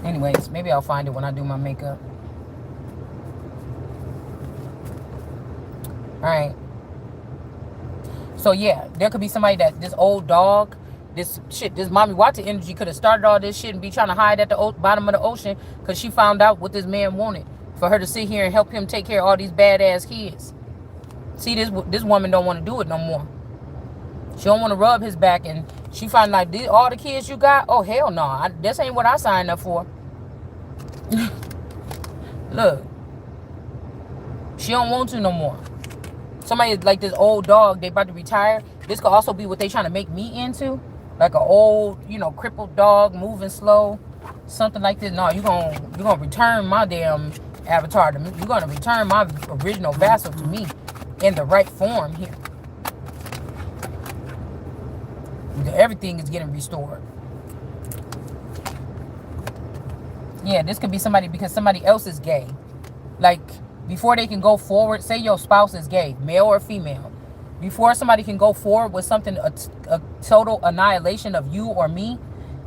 A: Anyways, maybe I'll find it when I do my makeup. All right. So yeah, there could be somebody that this old dog, this Mommy Watson energy could have started all this shit and be trying to hide at the bottom of the ocean because she found out what this man wanted, for her to sit here and help him take care of all these badass kids. See, this woman don't want to do it no more. She don't want to rub his back, and she find like, all the kids you got? Oh hell no, this ain't what I signed up for. Look, she don't want to no more. Somebody like this old dog, they about to retire. This could also be what they trying to make me into, like an old, crippled dog, moving slow, something like this. No, you gonna return my damn avatar to me. You're gonna return my original vassal to me in the right form here. Everything is getting restored. Yeah, this could be somebody because somebody else is gay. Like, before they can go forward, say your spouse is gay, male or female. Before somebody can go forward with something, a total annihilation of you or me,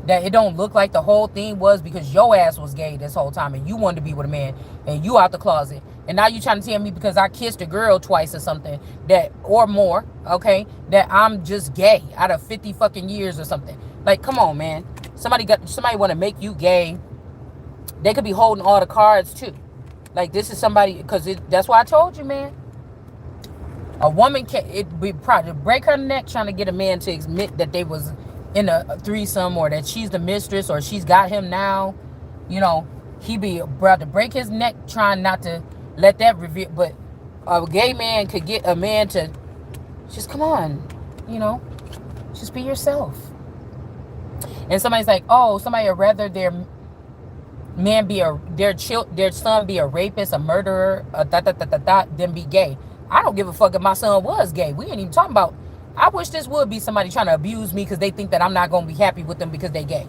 A: that it don't look like the whole thing was because your ass was gay this whole time and you wanted to be with a man and you out the closet. And now you trying to tell me because I kissed a girl twice or something, that, or more, okay, that I'm just gay out of 50 fucking years or something. Like, come on, man. Somebody want to make you gay. They could be holding all the cards too. Like, this is somebody, because that's why I told you, man. A woman can, it be probably break her neck trying to get a man to admit that they was in a threesome, or that she's the mistress, or she's got him now. You know, he be about to break his neck trying not to let that reveal. But a gay man could get a man to just, come on, you know, just be yourself. And somebody's like, oh, somebody would rather their man be their son be a rapist, a murderer, than be gay. I don't give a fuck if my son was gay. We ain't even talking about. I wish this would be somebody trying to abuse me because they think that I'm not going to be happy with them because they gay.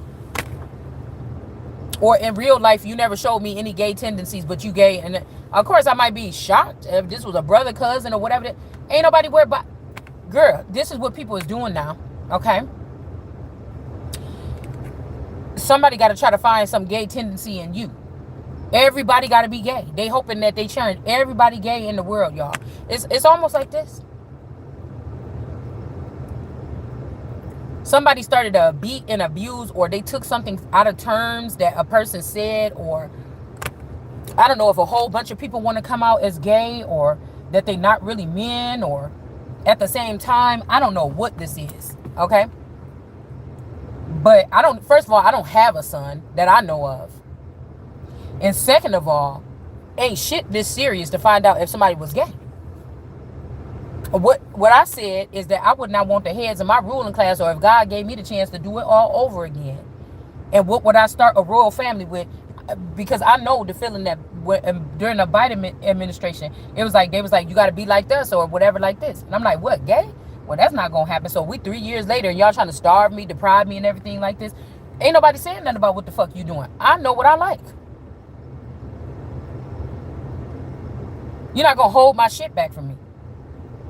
A: Or in real life, you never showed me any gay tendencies, but you gay. And of course, I might be shocked if this was a brother, cousin, or whatever. Ain't nobody worried about. Girl, this is what people is doing now, okay? Somebody got to try to find some gay tendency in you. Everybody got to be gay. They hoping that they turn everybody gay in the world, y'all. It's almost like this. Somebody started to beat and abuse, or they took something out of terms that a person said, or I don't know if a whole bunch of people want to come out as gay, or that they not really men, or at the same time, I don't know what this is, okay? But first of all, I don't have a son that I know of. And second of all, ain't shit this serious to find out if somebody was gay. What I said is that I would not want the heads of my ruling class, or if God gave me the chance to do it all over again. And what would I start a royal family with? Because I know the feeling that during the Biden administration, it was like, they was like, you got to be like this or whatever like this. And I'm like, what, gay? Well, that's not going to happen. So we 3 years later, and y'all trying to starve me, deprive me and everything like this. Ain't nobody saying nothing about what the fuck you doing. I know what I like. You're not going to hold my shit back from me.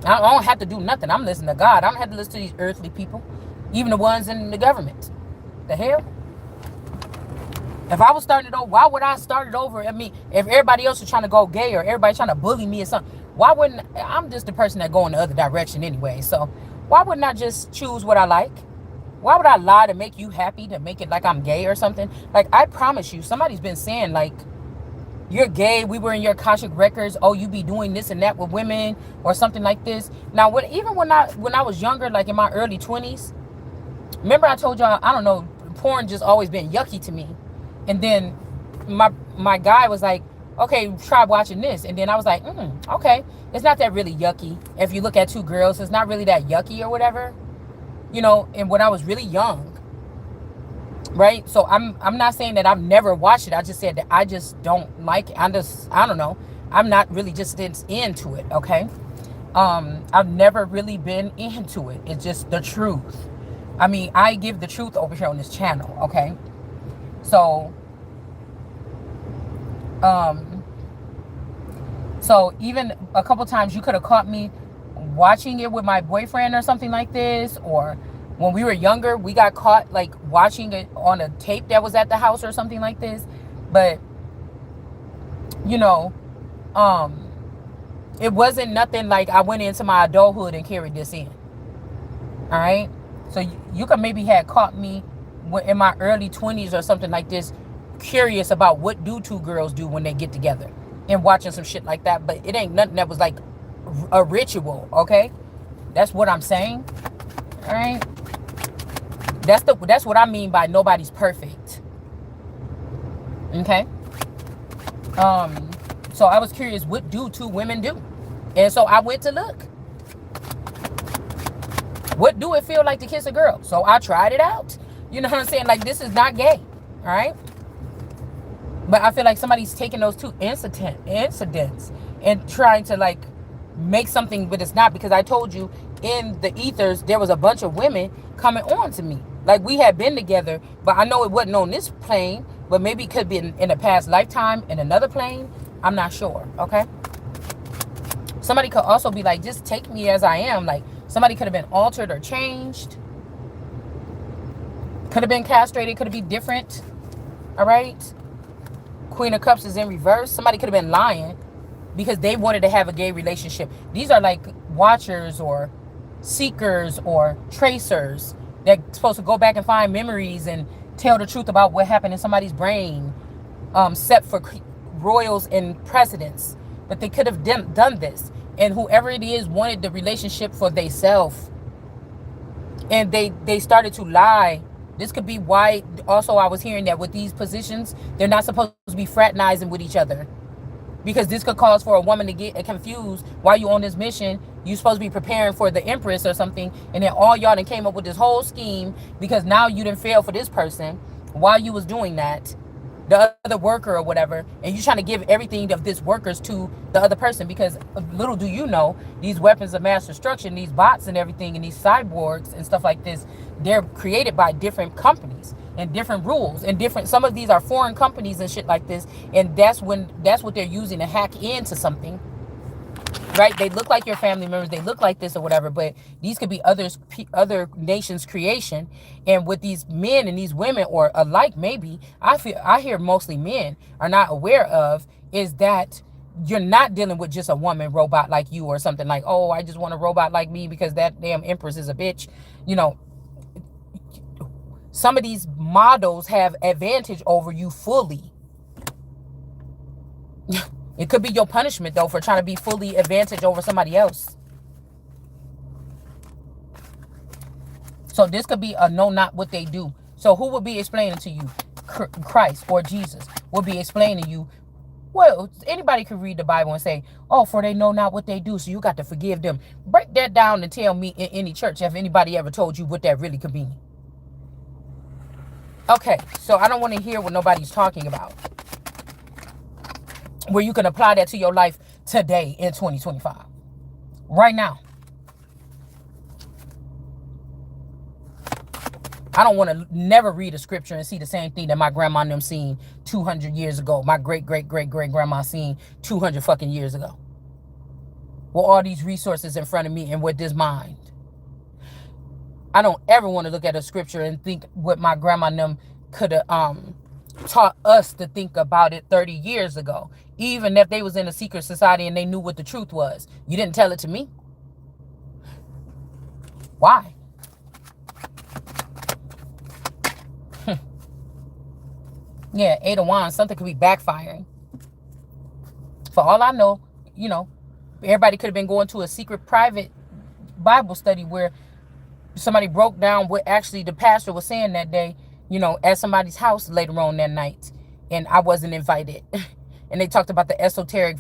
A: I don't have to do nothing. I'm listening to God. I don't have to listen to these earthly people, even the ones in the government. The hell? If I was starting it over, why would I start it over? I mean, if everybody else was trying to go gay, or everybody trying to bully me or something, why wouldn't I'm just the person that go in the other direction anyway? So why wouldn't I just choose what I like? Why would I lie to make you happy, to make it like I'm gay or something? Like, I promise you, somebody's been saying, like, you're gay, we were in your Akashic records, oh, you be doing this and that with women or something like this. Now, even when I was younger, like in my early 20s, remember I told y'all, I don't know, porn just always been yucky to me. And then my guy was like, okay, try watching this. And then I was like, okay, it's not that really yucky. If you look at two girls, it's not really that yucky or whatever. You know, and when I was really young, right? So I'm not saying that I've never watched it. I just said that I just don't like it. I don't know. I'm not really just into it, okay? I've never really been into it. It's just the truth. I mean, I give the truth over here on this channel, okay? So, so even a couple times you could have caught me watching it with my boyfriend or something like this, or when we were younger, we got caught like watching it on a tape that was at the house or something like this. But, you know, it wasn't nothing like I went into my adulthood and carried this in. All right. So you could maybe have caught me in my early 20s or something like this, curious about what do two girls do when they get together and watching some shit like that. But it ain't nothing that was like a ritual. Okay. That's what I'm saying. All right. That's what I mean by nobody's perfect. Okay. So I was curious, what do two women do? And so I went to look. What do it feel like to kiss a girl? So I tried it out. You know what I'm saying? Like, this is not gay. All right. But I feel like somebody's taking those two incidents and trying to like make something, but it's not, because I told you in the ethers, there was a bunch of women coming on to me. Like, we had been together, but I know it wasn't on this plane. but maybe it could be in a past lifetime in another plane. I'm not sure. Okay. Somebody could also be like, just take me as I am. Like, somebody could have been altered or changed. Could have been castrated. Could have been different. All right. Queen of Cups is in reverse. Somebody could have been lying because they wanted to have a gay relationship. These are like watchers or seekers or tracers. They're supposed to go back and find memories and tell the truth about what happened in somebody's brain, set for royals and presidents. But they could have done this. And whoever it is wanted the relationship for theyself. And they started to lie. This could be why also I was hearing that with these positions, they're not supposed to be fraternizing with each other. Because this could cause for a woman to get confused. While you on this mission, you supposed to be preparing for the Empress or something. And then all y'all done came up with this whole scheme because now you didn't fail for this person while you was doing that. The other worker or whatever, and you trying to give everything of this workers to the other person, because little do you know, these weapons of mass destruction, these bots and everything, and these cyborgs and stuff like this, they're created by different companies and different rules and different, some of these are foreign companies and shit like this, and that's what they're using to hack into something. Right? They look like your family members. They look like this or whatever, but these could be other nations' creation. And with these men and these women, or alike, maybe I hear mostly men are not aware of is that you're not dealing with just a woman robot like you or something like, oh, I just want a robot like me because that damn Empress is a bitch. You know, some of these models have advantage over you fully. It could be your punishment, though, for trying to be fully advantage over somebody else. So this could be a no, not what they do. So who would be explaining to you? Christ or Jesus would be explaining to you. Well, anybody could read the Bible and say, oh, for they know not what they do, so you got to forgive them. Break that down and tell me in any church if anybody ever told you what that really could mean. Okay, so I don't want to hear what nobody's talking about, where you can apply that to your life today in 2025. Right now. I don't want to never read a scripture and see the same thing that my grandma and them seen 200 years ago. My great-great-great-great-grandma seen 200 fucking years ago. With all these resources in front of me and with this mind. I don't ever want to look at a scripture and think what my grandma and them could have taught us to think about it 30 years ago. Even if they was in a secret society and they knew what the truth was. You didn't tell it to me. Why? Yeah, 8 of Wands. Something could be backfiring. For all I know, you know, everybody could have been going to a secret private Bible study where somebody broke down what actually the pastor was saying that day, you know, at somebody's house later on that night. And I wasn't invited. And they talked about the esoteric,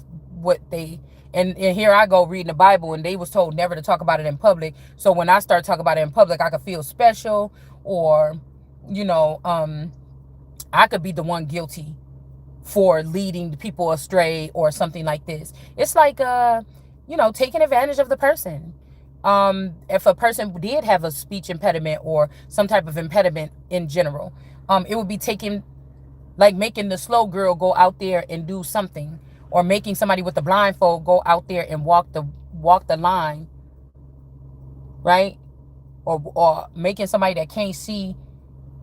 A: and here I go reading the Bible, and they was told never to talk about it in public. So when I start talking about it in public, I could feel special, or, you know, I could be the one guilty for leading the people astray or something like this. It's like, you know, taking advantage of the person. If a person did have a speech impediment or some type of impediment in general, it would be taking, like making the slow girl go out there and do something, or making somebody with the blindfold go out there and walk the line, right? Or making somebody that can't see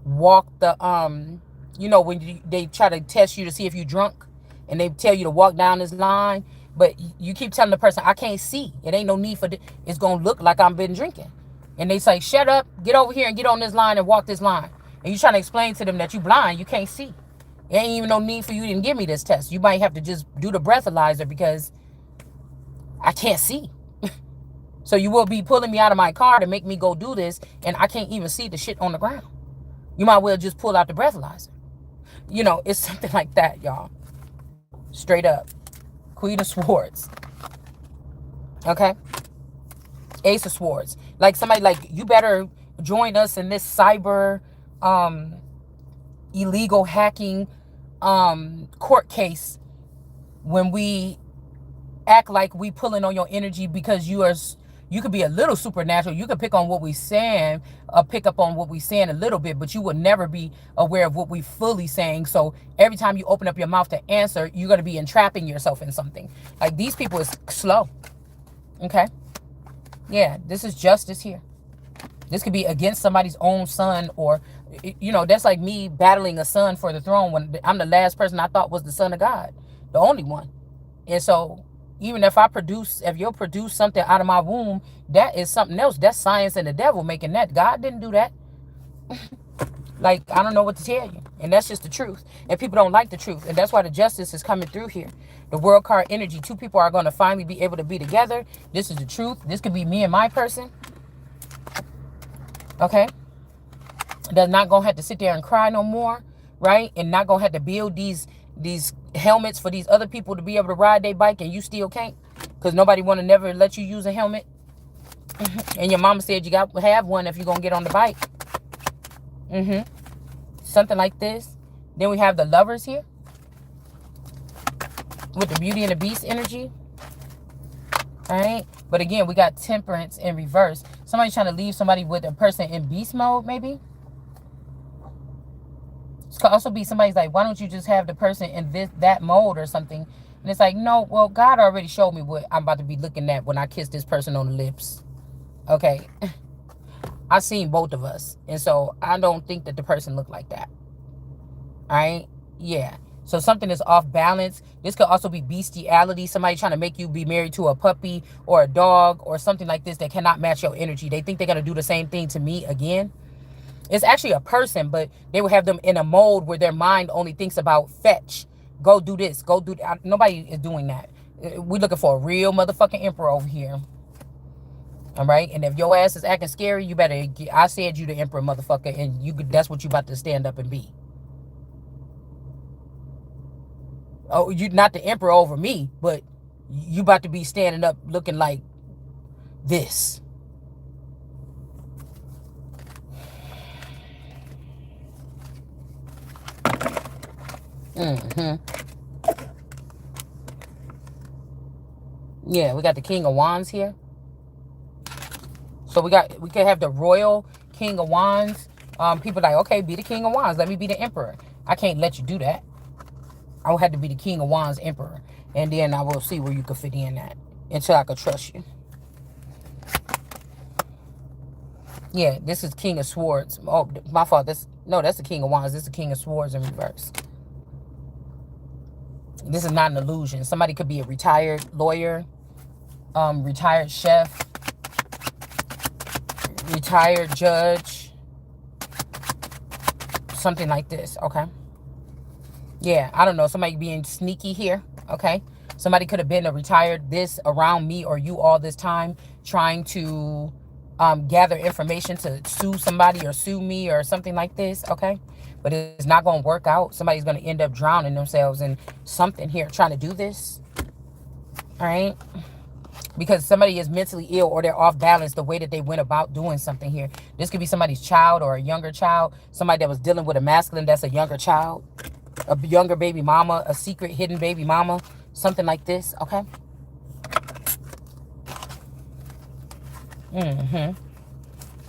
A: walk the you know, when they try to test you to see if you're drunk, and they tell you to walk down this line, but you keep telling the person, I can't see. It ain't no need for it's gonna look like I've been drinking. And they say, shut up, get over here and get on this line and walk this line. And you trying to explain to them that you blind, you can't see. It ain't even no need for you to even give me this test. You might have to just do the breathalyzer because I can't see. So you will be pulling me out of my car to make me go do this, and I can't even see the shit on the ground. You might well just pull out the breathalyzer. You know, it's something like that, y'all. Straight up. Queen of Swords. Okay? Ace of Swords. Like somebody like, you better join us in this cyber illegal hacking court case when we act like we pulling on your energy because you You could be a little supernatural. You could pick on what we saying, pick up on what we saying a little bit, but you would never be aware of what we fully saying. So every time you open up your mouth to answer, you're going to be entrapping yourself in something. Like, these people is slow. Okay? Yeah, this is justice here. This could be against somebody's own son, or, you know, that's like me battling a son for the throne when I'm the last person I thought was the son of God, the only one. And so even if you'll produce something out of my womb, that is something else. That's science and the devil making that. God didn't do that. Like, I don't know what to tell you. And that's just the truth. And people don't like the truth. And that's why the justice is coming through here. The world card energy. Two people are going to finally be able to be together. This is the truth. This could be me and my person. Okay? They're not going to have to sit there and cry no more. Right? And not going to have to build these helmets for these other people to be able to ride their bike, and you still can't. Because nobody want to never let you use a helmet. And your mama said you got to have one if you're going to get on the bike. Something like this. Then we have the Lovers here with the Beauty and the Beast energy. All right. But again, we got Temperance in reverse. Somebody's trying to leave somebody with a person in beast mode, maybe. It could also be somebody's like, why don't you just have the person in that mode or something? And it's like, no, well, God already showed me what I'm about to be looking at when I kiss this person on the lips. Okay. I seen both of us. And so I don't think that the person looked like that. All right. Yeah. So something is off balance. This could also be bestiality. Somebody trying to make you be married to a puppy or a dog or something like this that cannot match your energy. They think they're going to do the same thing to me again. It's actually a person, but they will have them in a mode where their mind only thinks about fetch. Go do this. Go do that. Nobody is doing that. We're looking for a real motherfucking emperor over here. All right. And if your ass is acting scary, you better I said you the emperor, motherfucker. And that's what you about to stand up and be. Oh, you're not the emperor over me, but you about to be standing up looking like this. Yeah, we got the King of Wands here. So we could have the Royal King of Wands. People like, okay, be the King of Wands. Let me be the Emperor. I can't let you do that. I will have to be the King of Wands Emperor. And then I will see where you could fit in at. Until I could trust you. Yeah, this is King of Swords. Oh, my fault. That's the King of Wands. This is the King of Swords in reverse. This is not an illusion. Somebody could be a retired lawyer, retired chef, retired judge, something like this, okay? Yeah, I don't know. Somebody being sneaky here, okay? Somebody could have been a retired this around me or you all this time trying to gather information to sue somebody or sue me or something like this, okay? But it's not going to work out. Somebody's going to end up drowning themselves in something here trying to do this, all right? Because somebody is mentally ill or they're off balance the way that they went about doing something here. This could be somebody's child or a younger child. Somebody that was dealing with a masculine that's a younger child. A younger baby mama. A secret hidden baby mama. Something like this. Okay?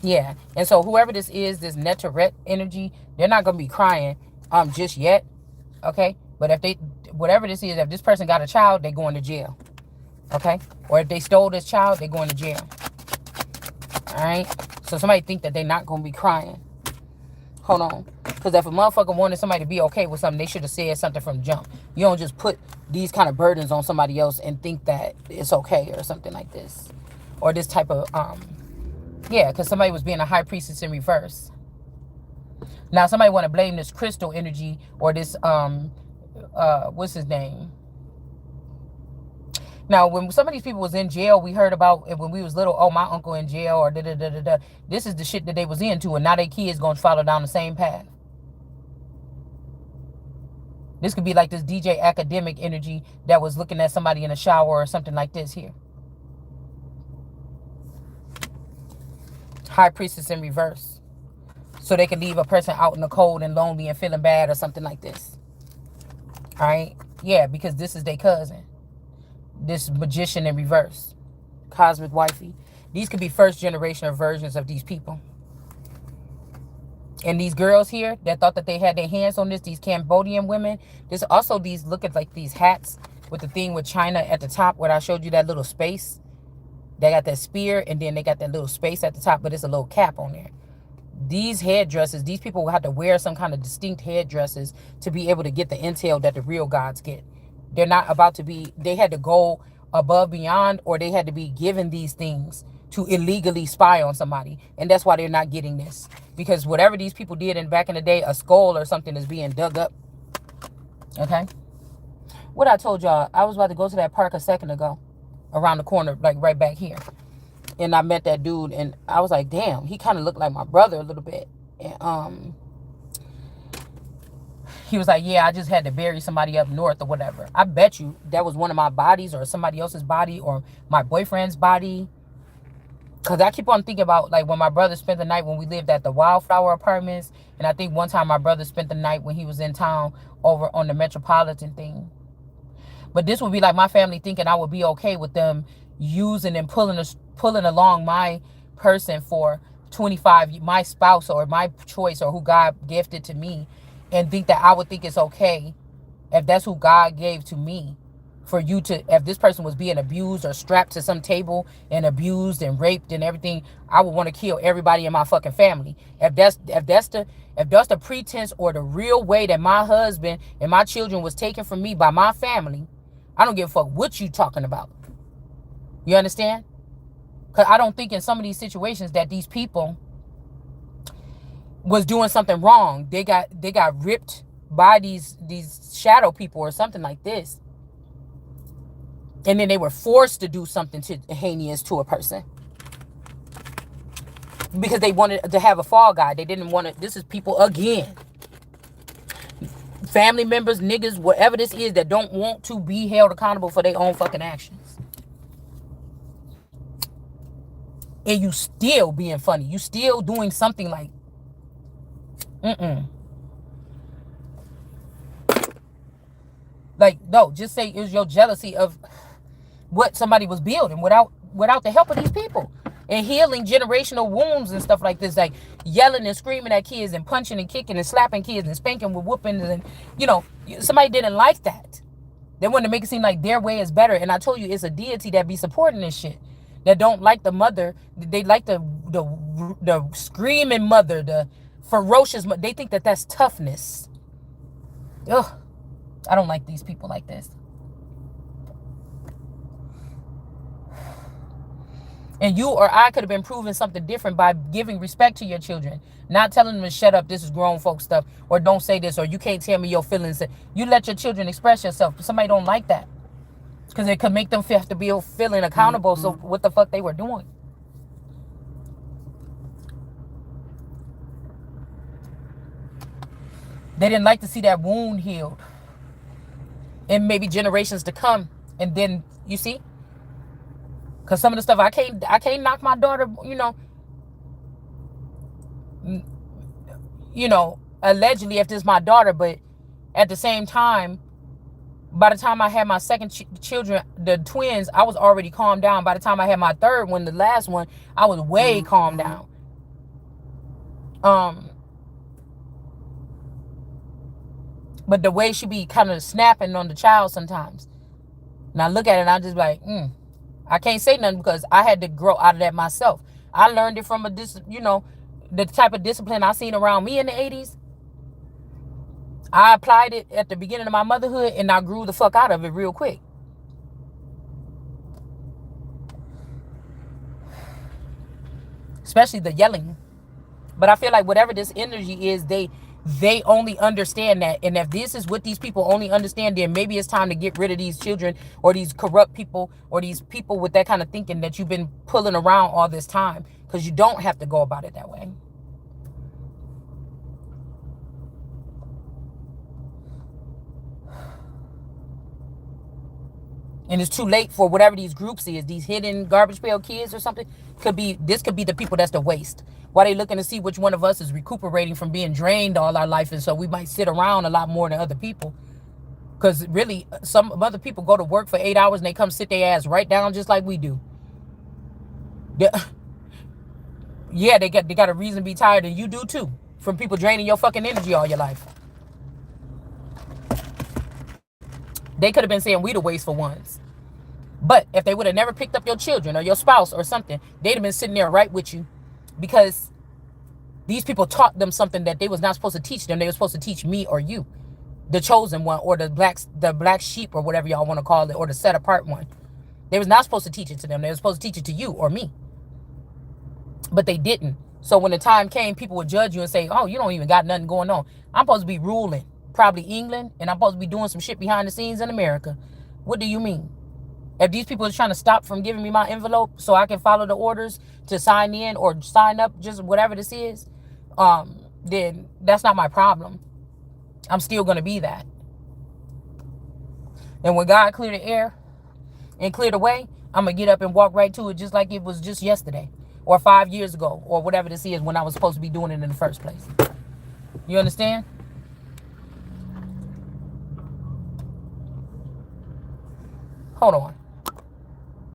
A: Yeah. And so whoever this is, this Neteret energy, they're not going to be crying just yet. Okay? But if whatever this is, if this person got a child, they're going to jail. Okay? Or if they stole this child, they're going to jail. Alright? So somebody think that they're not going to be crying. Hold on. Because if a motherfucker wanted somebody to be okay with something, they should have said something from the jump. You don't just put these kind of burdens on somebody else and think that it's okay or something like this. Or this type of, yeah, because somebody was being a high priestess in reverse. Now, somebody want to blame this crystal energy or this, what's his name? Now, when some of these people was in jail, we heard about it when we was little, oh, my uncle in jail or da-da-da-da-da. This is the shit that they was into, and now their kids going to follow down the same path. This could be like this DJ academic energy that was looking at somebody in a shower or something like this here. High priestess in reverse. So they can leave a person out in the cold and lonely and feeling bad or something like this. All right? Yeah, because this is their cousin. This magician in reverse. Cosmic wifey. These could be first generation versions of these people. And these girls here that thought that they had their hands on this, these Cambodian women, there's also these, look at like these hats with the thing with China at the top where I showed you that little space. They got that spear and then they got that little space at the top, but it's a little cap on there. These headdresses, these people will have to wear some kind of distinct headdresses to be able to get the intel that the real gods get. They're not about to be, they had to go above beyond, or they had to be given these things to illegally spy on somebody. And that's why they're not getting this. Because whatever these people did in back in the day, a skull or something is being dug up. Okay? What I told y'all, I was about to go to that park a second ago. Around the corner, like right back here. And I met that dude and I was like, damn, he kind of looked like my brother a little bit. And he was like, yeah, I just had to bury somebody up north or whatever. I bet you that was one of my bodies or somebody else's body or my boyfriend's body. Because I keep on thinking about like when my brother spent the night when we lived at the Wildflower Apartments. And I think one time my brother spent the night when he was in town over on the Metropolitan thing. But this would be like my family thinking I would be okay with them using and pulling along my person for 25, my spouse or my choice or who God gifted to me, and think that I would think it's okay if that's who God gave to me for you to, if this person was being abused or strapped to some table and abused and raped and everything, I would want to kill everybody in my fucking family. If that's the pretense or the real way that my husband and my children was taken from me by my family, I don't give a fuck what you talking about. You understand? Because I don't think in some of these situations that these people was doing something wrong. They got ripped by these shadow people or something like this. And then they were forced to do something heinous to a person. Because they wanted to have a fall guy. They didn't want to. This is people again. Family members, niggas, whatever this is, that don't want to be held accountable for their own fucking actions. And you still being funny. You still doing something like, like, no, just say it was your jealousy of what somebody was building without the help of these people. And healing generational wounds and stuff like this, like yelling and screaming at kids and punching and kicking and slapping kids and spanking with whoopings, and somebody didn't like that. They wanted to make it seem like their way is better. And I told you, it's a deity that be supporting this shit, that don't like the mother. They like the screaming mother, the ferocious mother. They think that that's toughness. Ugh, I don't like these people like this. And you or I could have been proving something different by giving respect to your children. Not telling them to shut up, this is grown folk stuff, or don't say this, or you can't tell me your feelings. You let your children express yourself. But somebody don't like that. Because it could make them have to be feeling accountable. So what the fuck they were doing. They didn't like to see that wound healed. And maybe generations to come. And then, you see? Because some of the stuff, I can't knock my daughter, allegedly if this is my daughter, but at the same time, by the time I had my second children, the twins, I was already calmed down. By the time I had my third one, the last one, I was way calmed down. But the way she be kind of snapping on the child sometimes. And I look at it and I just like, I can't say nothing because I had to grow out of that myself. I learned it from the type of discipline I seen around me in the 80s. I applied it at the beginning of my motherhood and I grew the fuck out of it real quick. Especially the yelling. But I feel like whatever this energy is, they only understand that. And if this is what these people only understand, then maybe it's time to get rid of these children or these corrupt people or these people with that kind of thinking that you've been pulling around all this time, because you don't have to go about it that way. And it's too late for whatever these groups is, these hidden garbage pail kids or something. This could be the people that's the waste. Why they looking to see which one of us is recuperating from being drained all our life, and so we might sit around a lot more than other people. Because really, some other people go to work for 8 hours and they come sit their ass right down just like we do. Yeah, they got a reason to be tired, and you do too, from people draining your fucking energy all your life. They could have been saying we the wasteful ones. But if they would have never picked up your children or your spouse or something, they'd have been sitting there right with you, because these people taught them something that they was not supposed to teach them. They were supposed to teach me or you, the chosen one, or the black sheep, or whatever y'all want to call it, or the set apart one. They was not supposed to teach it to them. They were supposed to teach it to you or me, but they didn't. So when the time came, people would judge you and say, oh, you don't even got nothing going on. I'm supposed to be ruling probably England, and I'm supposed to be doing some shit behind the scenes in America. What do you mean? If these people are trying to stop from giving me my envelope so I can follow the orders to sign in or sign up, just whatever this is, then that's not my problem. I'm still going to be that. And when God cleared the air and cleared the way, I'm going to get up and walk right to it, just like it was just yesterday or 5 years ago or whatever this is, when I was supposed to be doing it in the first place. You understand? Hold on.